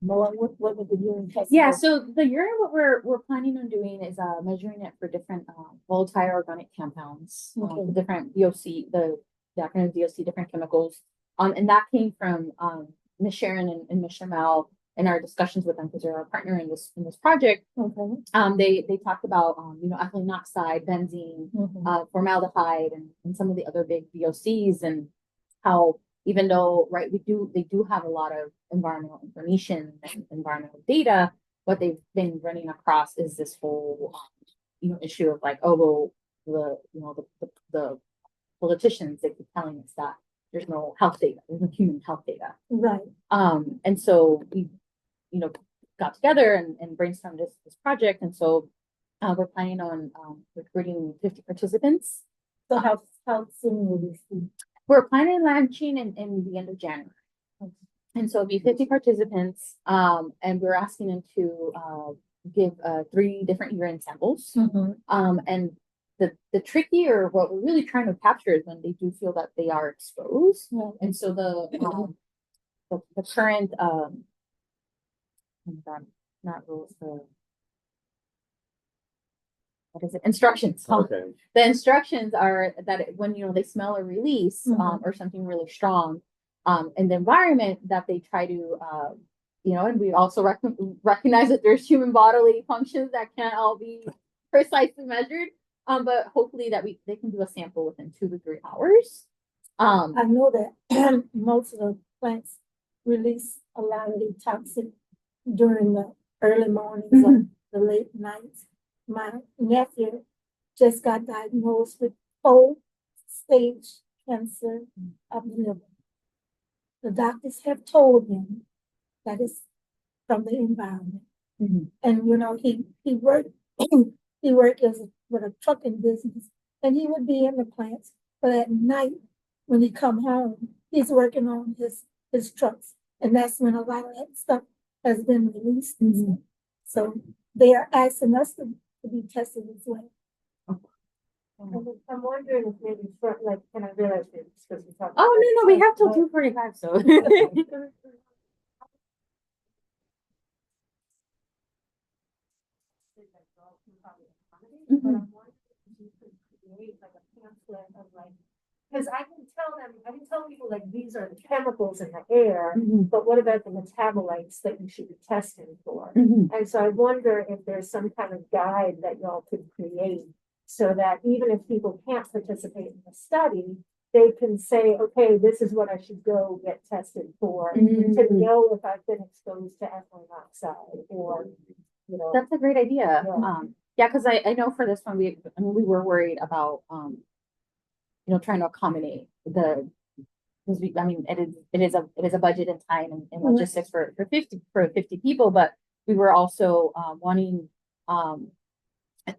More, what would the urine test? Yeah, for? so the urine, what we're planning on doing is measuring it for different volatile organic compounds, Okay. the different VOC, the acronym VOC, different chemicals. And that came from Ms. Sharon and Ms. Shamal in our discussions with them because they're our partner in this project. Okay. They talked about ethylene oxide, benzene, Mhm. formaldehyde, and some of the other big VOCs, and how even though right they do have a lot of environmental information and environmental data, what they've been running across is this whole issue of like, oh well, the politicians, they keep telling us that there's no health data, there's no human health data. Right. And so we got together and brainstormed this project, and so we're planning on recruiting 50 participants. So how soon will this be? We're planning on launching in the end of January. And so it'll be 50 participants, and we're asking them to give 3 different urine samples. And the tricky, or what we're really trying to capture, is when they do feel that they are exposed. And so the current not rules, what is it? Instructions. Okay. The instructions are that when they smell a release or something really strong in the environment, that they try to and we also recognize that there's human bodily functions that can't all be precisely measured, but hopefully that they can do a sample within 2 to 3 hours. I know that most of the plants release a lot of the toxin during the early mornings or the late nights. My nephew just got diagnosed with 4-stage cancer of the liver. The doctors have told him that it's from the environment. And he worked with a trucking business, and he would be in the plants, but at night when he come home, he's working on his trucks, and that's when a lot of that stuff has been released. So they are asking us to be tested as well. I'm wondering if maybe can I realize this because we talked. Oh no, we have till 2:45, so. But I'm wondering if you could create like a pamphlet of because I can tell people like these are the chemicals in the air, but what about the metabolites that you should be testing for? And so I wonder if there's some kind of guide that y'all could create so that even if people can't participate in the study, they can say, okay, this is what I should go get tested for to know if I've been exposed to ethylene oxide or, That's a great idea. Yeah. Because I know for this one, we were worried about, trying to accommodate because it is a budget and time and logistics for 50 people, but we were also wanting,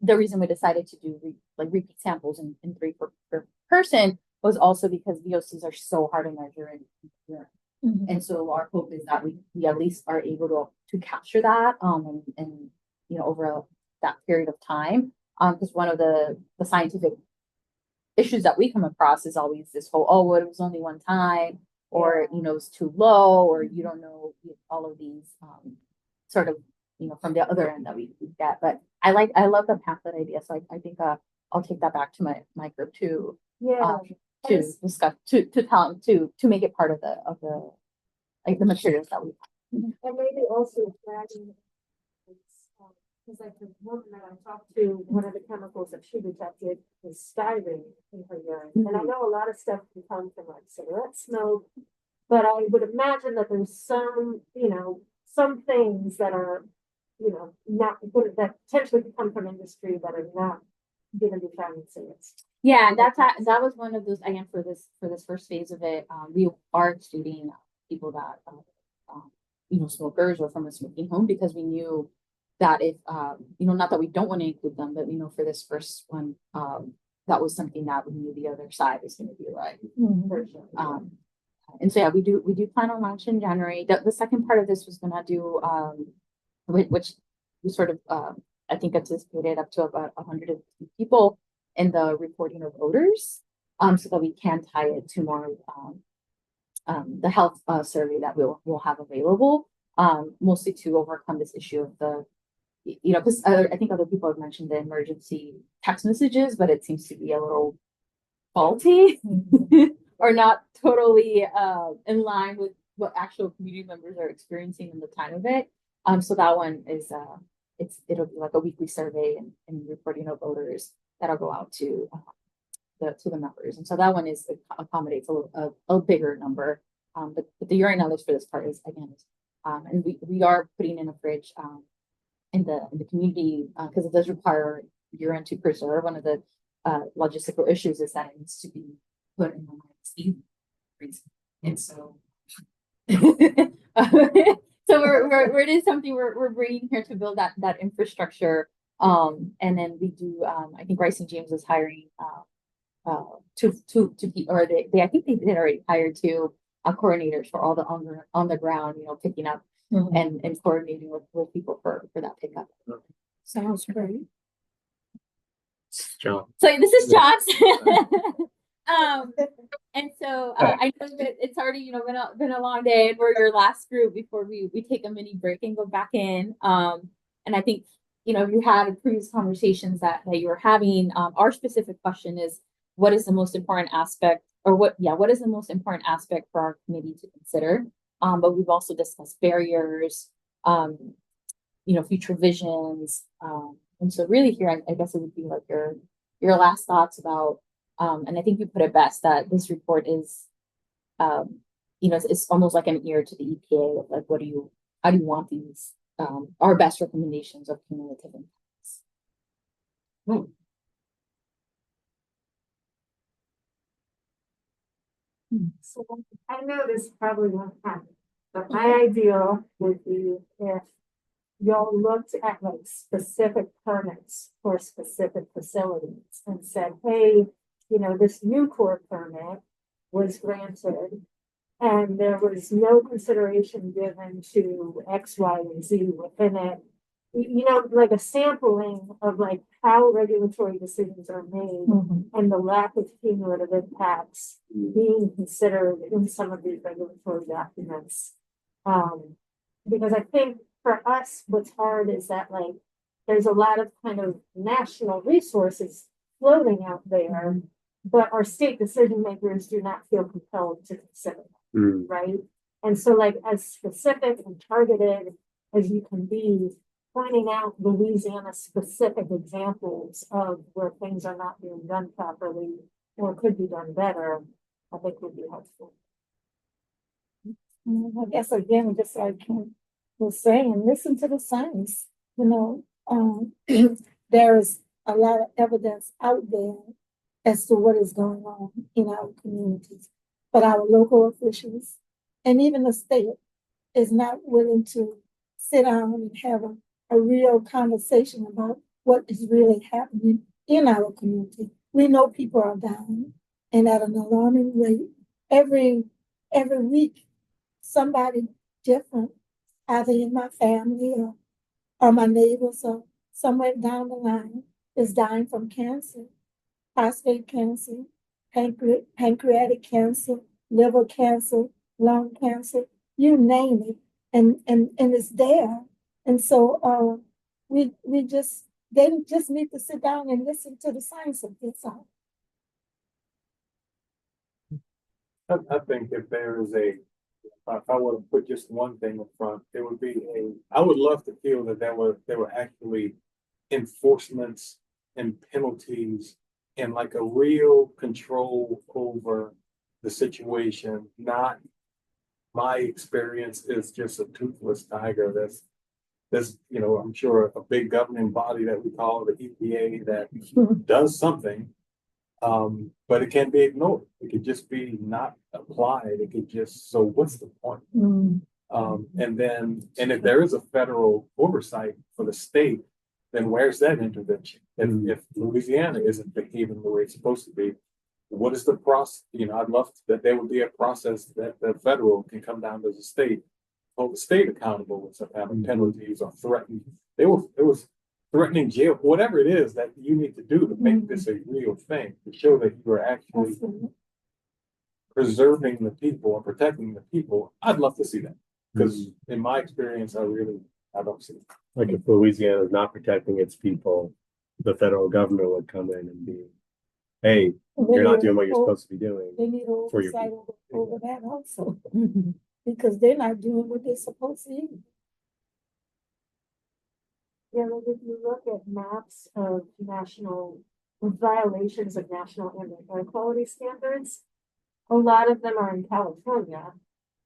the reason we decided to do repeat samples in 3 per person was also because VOCs are so hard to measure in urine. And so our hope is that we at least are able to capture that and over that period of time, because one of the scientific issues that we come across is always this whole, well, it was only one time, or it's too low, or you don't know all of these sort of from the other end that we get. But I love the pamphlet idea, so I think I'll take that back to my group too. To discuss, to tell them to make it part of the materials that we have. And maybe also flagging, because like the woman that I talked to, one of the chemicals that she detected was styrene in her urine. And I know a lot of stuff can come from like cigarette smoke, but I would imagine that there's some things that are, not good, that potentially could come from industry that are not going to be found in cigarettes. Yeah, that was one of those, again, for this first phase of it. We are excluding people that smokers or from a smoking home, because we knew that if not that we don't want to include them, but for this first one, that was something that we knew the other side was going to be right. For sure. And so yeah, we do plan on launch in January. The second part of this was going to do which we sort of I think anticipated up to about 150 people in the reporting of odors, so that we can tie it to more the health survey that we'll have available. mostly to overcome this issue of because I think other people have mentioned the emergency text messages, but it seems to be a little faulty or not totally in line with what actual community members are experiencing in the time of it. So that one is it'll be like a weekly survey and reporting of voters that'll go out to the members. And so that one accommodates a bigger number. But the urine knowledge for this part is again, and we are putting in a fridge in the community because it does require urine to preserve. One of the logistical issues is that it needs to be put in the steam freezer. And so so it is something we're bringing here to build that infrastructure. And then we do I think Rice and James is hiring to be, or they I think they did already hire two coordinators for all the on the ground, picking up and coordinating with people for that pickup. Sounds great. John. So this is John's. And so I know that it's already been a long day, and we're your last group before we take a mini break and go back in. And I think you had previous conversations that you were having. Our specific question is, what is the most important aspect, or what is the most important aspect for our committee to consider? But we've also discussed barriers, future visions. And so really here, I guess it would be like your last thoughts about, and I think you put it best that this report is, it's almost like an ear to the EPA of like, how do you want these, our best recommendations of cumulative impacts? So I know this probably won't happen, but my ideal would be if y'all looked at like specific permits for specific facilities and said, hey, this new core permit was granted and there was no consideration given to X, Y, and Z within it. Like a sampling of like how regulatory decisions are made and the lack of cumulative impacts being considered in some of these regulatory documents. Because I think for us, what's hard is that like there's a lot of kind of national resources floating out there, but our state decision makers do not feel compelled to consider them, right? And so like as specific and targeted as you can be, pointing out Louisiana specific examples of where things are not being done properly or could be done better, I think would be helpful. I guess again, just like Kim was saying, listen to the science. There's a lot of evidence out there as to what is going on in our communities, but our local officials and even the state is not willing to sit down and have a real conversation about what is really happening in our community. We know people are dying, and at an alarming rate. Every week, somebody different, either in my family or my neighbors or somewhere down the line, is dying from cancer, prostate cancer, pancreatic cancer, liver cancer, lung cancer, you name it, and it's there. And so they just need to sit down and listen to the science of this. I think if there is if I were to put just one thing up front, it would be I would love to feel that there were actually enforcements and penalties and like a real control over the situation. Not my experience is just a toothless tiger. There's I'm sure a big governing body that we call the EPA that does something, but it can't be ignored. It could just be not applied. It could just, so what's the point? And if there is a federal oversight for the state, then where's that intervention? If Louisiana isn't behaving the way it's supposed to be, what is the process? I'd love that there would be a process that the federal can come down to the state, hold the state accountable with some having penalties or threatening. It was threatening jail, whatever it is that you need to do to make this a real thing, to show that you are actually preserving the people or protecting the people. I'd love to see that. Because in my experience, I don't see. Like if Louisiana is not protecting its people, the federal government would come in and be, hey, you're not doing what you're supposed to be doing. They need for your oversight people. over that also, because they're not doing what they're supposed to do. Yeah, like if you look at maps of national violations of national air quality standards, a lot of them are in California,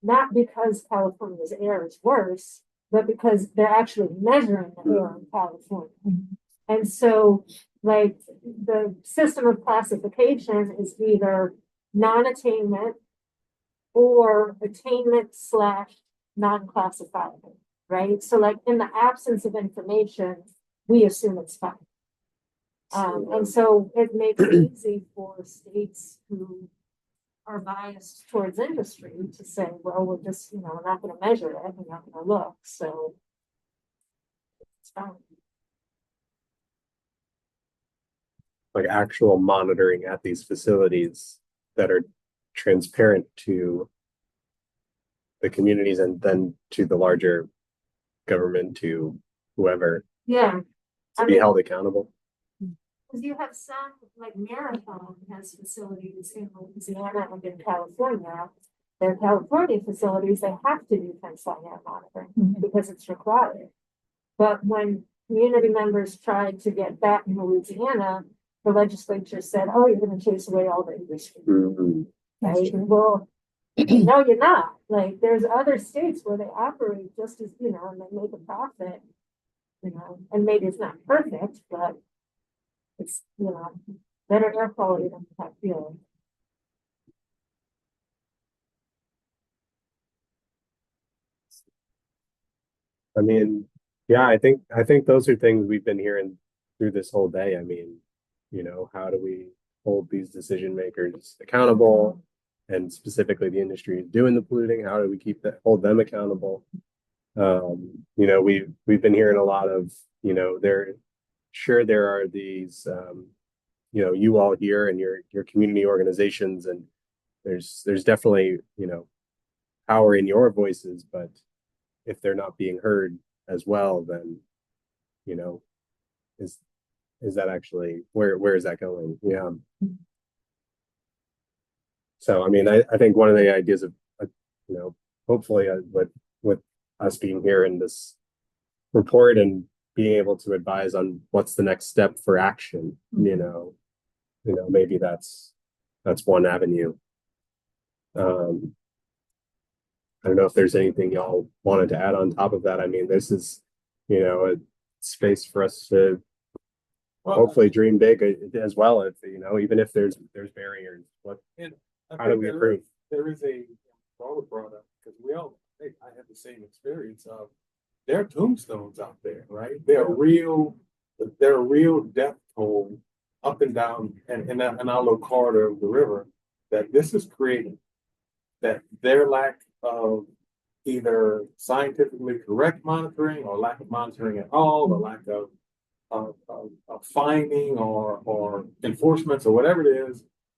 not because California's air is worse, but because they're actually measuring the air in California. And so, like, the system of classification is either non-attainment or attainment / non-classifiable, right? So like in the absence of information, we assume it's fine. And so it makes it easy for states who are biased towards industry to say, well, we're just, we're not gonna measure it, we're not gonna look, so it's fine. Like actual monitoring at these facilities that are transparent to the communities and then to the larger government, to whoever, Yeah, to be held accountable. because you have some, like Marathon has facilities in Louisiana and in California. Their California facilities, they have to do fence line air monitoring because it's required. But when community members tried to get that in Louisiana, the legislature said, oh, you're gonna chase away all the industry. Right? Well, no, you're not. Like, there's other states where they operate just as, and they make a profit, and maybe it's not perfect, but it's, better air quality than that feeling. I mean, yeah, I think those are things we've been hearing through this whole day. I mean, how do we hold these decision makers accountable? And specifically the industry doing the polluting, how do we hold them accountable? We've been hearing a lot of, there are these you all here and your community organizations, and there's definitely, power in your voices, but if they're not being heard as well, then, is that actually where is that going? Yeah. So, I mean, I think one of the ideas of, hopefully with us being here in this report and being able to advise on what's the next step for action, maybe that's one avenue. I don't know if there's anything y'all wanted to add on top of that. I mean, this is, a space for us to hopefully dream big as well. If, even if there's barriers, how do we improve? There is a broader product, because I have the same experience of, there are tombstones out there, right? They're a real death toll up and down and in our little corridor of the river that this is creating, that their lack of either scientifically correct monitoring or lack of monitoring at all, or lack of finding or enforcements or whatever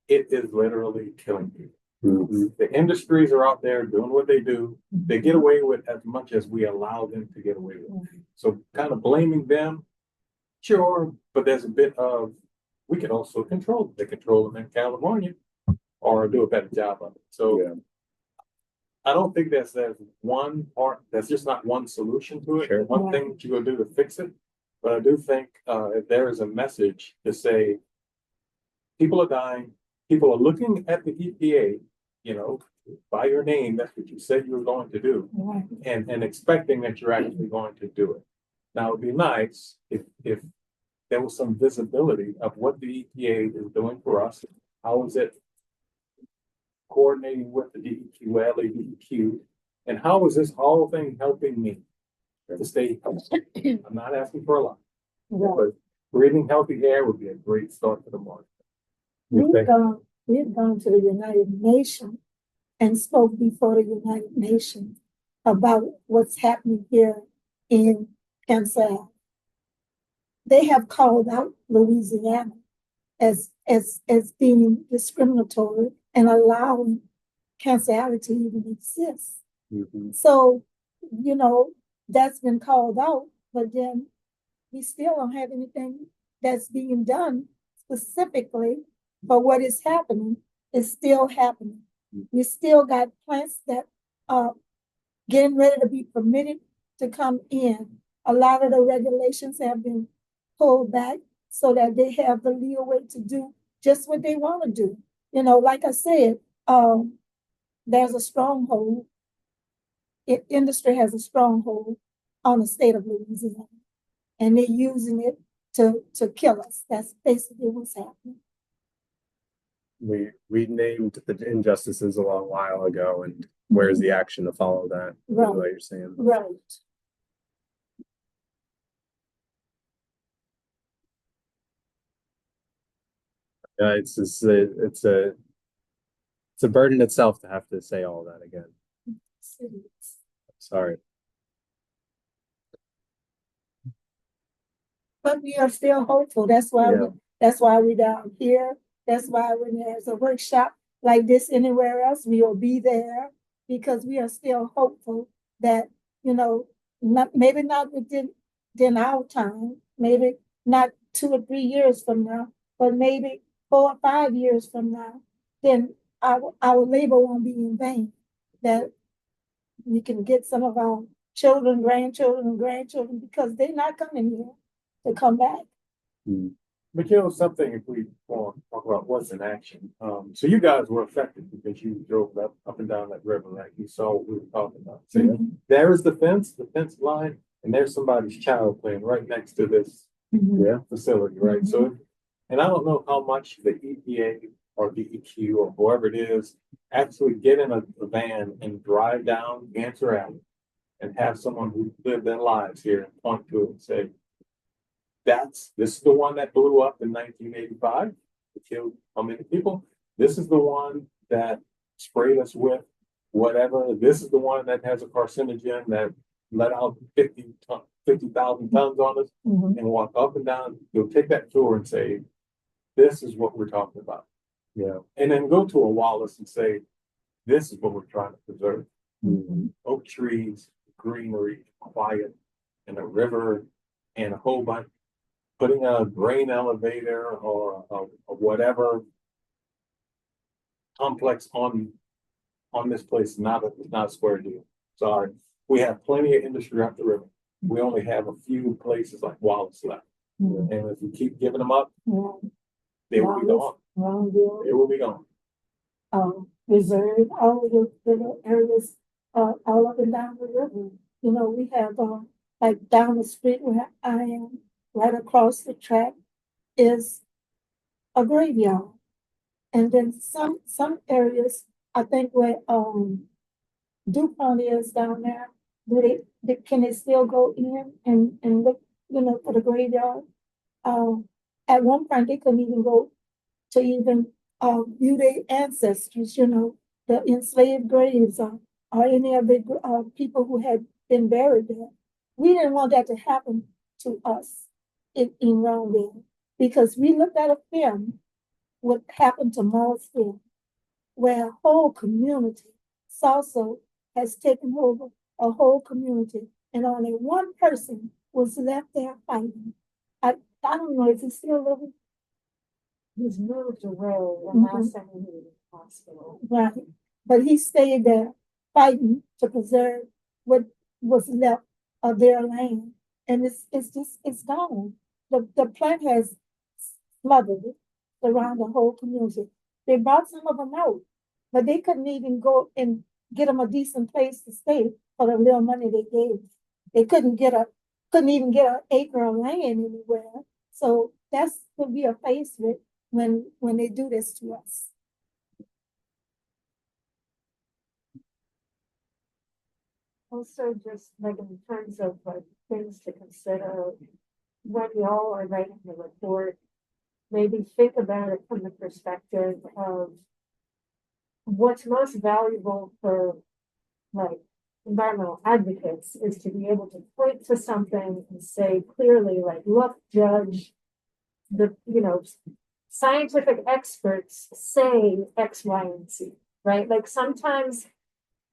it is literally killing people. The industries are out there doing what they do. They get away with as much as we allow them to get away with. So kind of blaming them, sure, but there's a bit of, we can also control them. They control them in California or do a better job of it. So yeah. I don't think there's one part, there's just not one solution to it. Sure. One thing that you go do to fix it. But I do think if there is a message to say, people are dying, people are looking at the EPA, by your name, that's what you said you were going to do, and expecting that you're actually going to do it. Now, it'd be nice if there was some visibility of what the EPA is doing for us. How is it coordinating with the DEQ, LADEQ, and how is this whole thing helping me to stay healthy? I'm not asking for a lot, but breathing healthy air would be a great start for the morning. We've gone to the United Nations and spoke before the United Nations about what's happening here in Kansas. They have called out Louisiana as being discriminatory and allowing cancerality to even exist. So you know, that's been called out, but then we still don't have anything that's being done specifically for what is happening. It's still happening. We still got plants that are getting ready to be permitted to come in. A lot of the regulations have been pulled back so that they have the leeway to do just what they want to do. You know, like I said, there's a stronghold. Industry has a stronghold on the state of Louisiana, and they're using it to kill us. That's basically what's happening. We named the injustices a long while ago, and where's the action to follow that? Is Right. what you're saying. Right. It's a burden itself to have to say all that again. Sorry. But we are still hopeful. That's why Yeah. that's why we're down here. That's why when there's a workshop like this anywhere else, we will be there because we are still hopeful that, you know, maybe not within our time, maybe not 2 or 3 years from now, but maybe 4 or 5 years from now, then our labor won't be in vain. That we can get some of our children, grandchildren, and grandchildren because they're not coming here to come back. But you know, something if we want to talk about what's in action. So you guys were affected because you drove up and down that river, right? You saw what we were talking about. So there is the fence line, and there's somebody's child playing right next to this facility, right? So, and I don't know how much the EPA or DEQ or whoever it is actually get in a van and drive down Answer Alley and have someone who lived their lives here and point to it and say, this is the one that blew up in 1985. It killed how many people? This is the one that sprayed us with whatever. This is the one that has a carcinogen that let out 50,000 tons on us and walk up and down. You'll take that tour and say, this is what we're talking about. Yeah. And then go to a Wallace and say, this is what we're trying to preserve. Oak trees, greenery, quiet, and a river, and a whole bunch. Putting a grain elevator or a whatever complex on this place is not a square deal. Sorry. We have plenty of industry up the river. We only have a few places like Wallace left. And if we keep giving them up, they will be gone. They will be gone. Reserve all of the little areas all up and down the river. You know, we have like down the street where I am, right across the track is a graveyard. And then some areas, I think where DuPont is down there, can they still go in and look, you know, for the graveyard? At one point they couldn't even go to even view their ancestors, you know, the enslaved graves or any of the people who had been buried there. We didn't want that to happen to us in Roundville because we looked at a film, what happened to Morrisville, where a whole community, Salsa has taken over a whole community, and only one person was left there fighting. I don't know if he's still living. He's moved away the last time he was in the hospital. Right. But he stayed there fighting to preserve what was left of their land. And it's gone. The plant has smothered it around the whole community. They brought some of them out, but they couldn't even go and get them a decent place to stay for the little money they gave. They couldn't even get an acre of land anywhere. So that's what we are faced with when they do this to us. Also, just like in terms of like things to consider when y'all are writing the report, maybe think about it from the perspective of what's most valuable for like environmental advocates is to be able to point to something and say clearly, like, look, judge, the scientific experts say X, Y, and Z, right? Like sometimes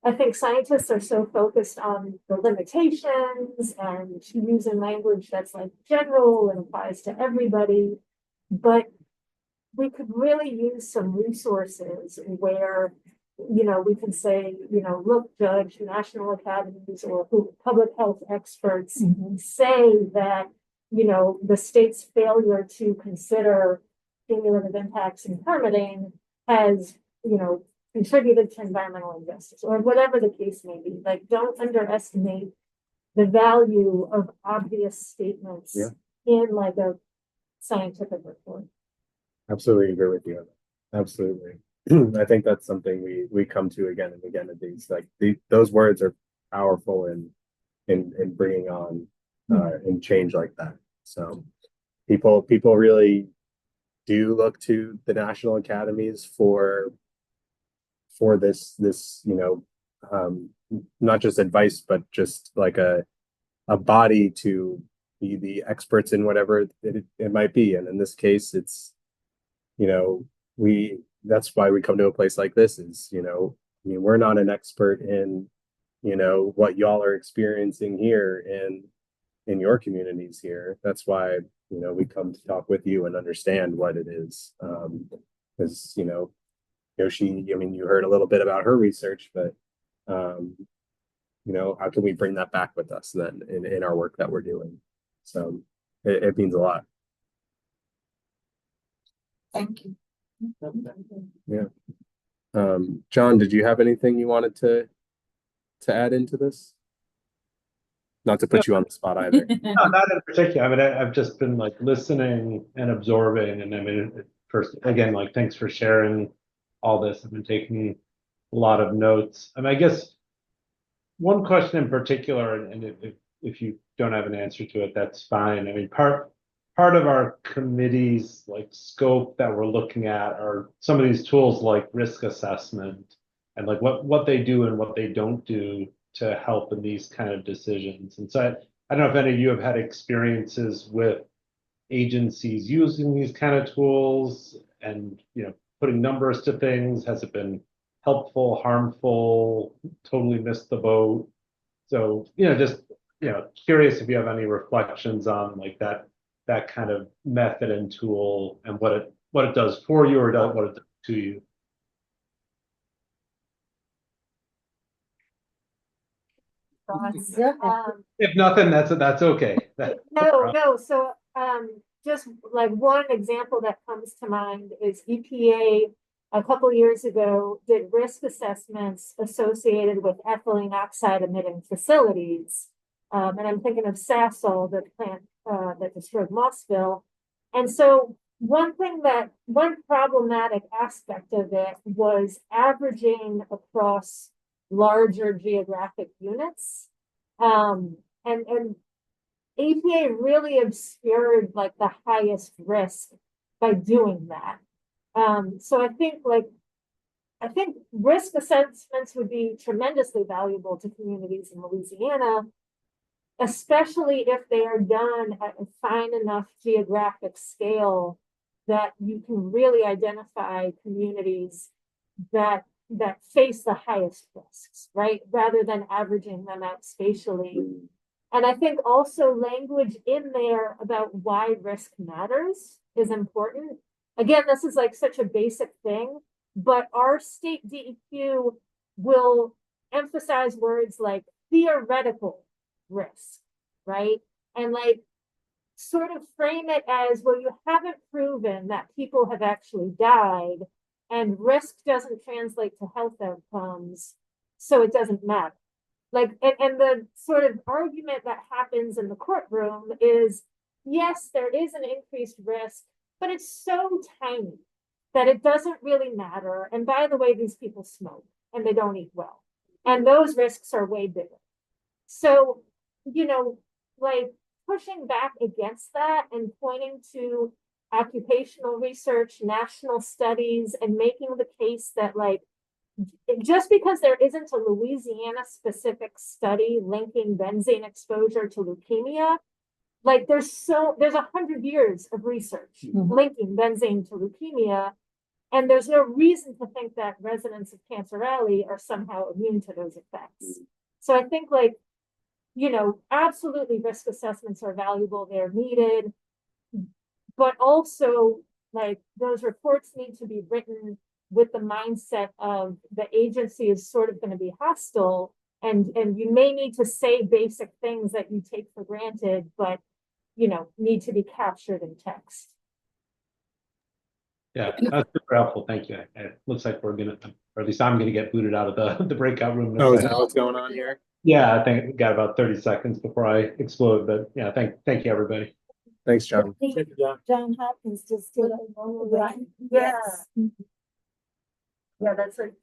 I think scientists are so focused on the limitations and using language that's like general and applies to everybody. But we could really use some resources where, we can say, look, Judge, national academies or public health experts say that, the state's failure to consider cumulative impacts in permitting has, contributed to environmental injustice or whatever the case may be. Like, don't underestimate the value of obvious statements in like a scientific report. Absolutely agree with you. Absolutely. I think that's something we come to again and again at these, like those words are powerful in bringing on and change like that. So people really do look to the national academies for this not just advice, but just like a body to be the experts in whatever it might be. And in this case, it's that's why we come to a place like this is, we're not an expert in, what y'all are experiencing here in your communities here. That's why, we come to talk with you and understand what it is. Because, Yoshi, you heard a little bit about her research, but, how can we bring that back with us then in our work that we're doing? So it means a lot. Thank you. Yeah. John, did you have anything you wanted to add into this? Not to put you on the spot either. No, not in particular. I've just been like listening and absorbing, and first again, like thanks for sharing all this. I've been taking a lot of notes. I guess one question in particular, and if you don't have an answer to it, that's fine. Part of our committee's like scope that we're looking at are some of these tools like risk assessment and like what they do and what they don't do to help in these kind of decisions. And so I don't know if any of you have had experiences with agencies using these kind of tools and putting numbers to things. Has it been helpful, harmful, totally missed the boat? So just curious if you have any reflections on like that kind of method and tool and what it does for you or what it does to you. If nothing, that's okay. No. So just like one example that comes to mind is EPA a couple years ago did risk assessments associated with ethylene oxide emitting facilities. And I'm thinking of Sasol, the plant that destroyed Mossville. And so one problematic aspect of it was averaging across larger geographic units. And EPA really obscured like the highest risk by doing that. So I think risk assessments would be tremendously valuable to communities in Louisiana, especially if they are done at a fine enough geographic scale that you can really identify communities that face the highest risks, right? Rather than averaging them out spatially. And I think also language in there about why risk matters is important. Again, this is like such a basic thing, but our state DEQ will emphasize words like theoretical risk, right? And like sort of frame it as, well, you haven't proven that people have actually died and risk doesn't translate to health outcomes, so it doesn't matter. Like, and the sort of argument that happens in the courtroom is, yes, there is an increased risk, but it's so tiny that it doesn't really matter. And by the way, these people smoke and they don't eat well. And those risks are way bigger. So, like pushing back against that and pointing to occupational research, national studies, and making the case that like, just because there isn't a Louisiana specific study linking benzene exposure to leukemia, like there's 100 years of research linking benzene to leukemia. And there's no reason to think that residents of Cancer Alley are somehow immune to those effects. So I think like, you know, absolutely risk assessments are valuable, they're needed. But also like those reports need to be written with the mindset of the agency is sort of going to be hostile. And you may need to say basic things that you take for granted, but, you know, need to be captured in text. Yeah, that's super helpful. Thank you. It looks like we're gonna, or at least I'm gonna get booted out of the breakout room. in a Oh, is second. that what's going on here? Yeah, I think we got about 30 seconds before I explode, but yeah, thank you, everybody. Thanks, John. I think John Hopkins just did. Yeah. Yeah, that's like,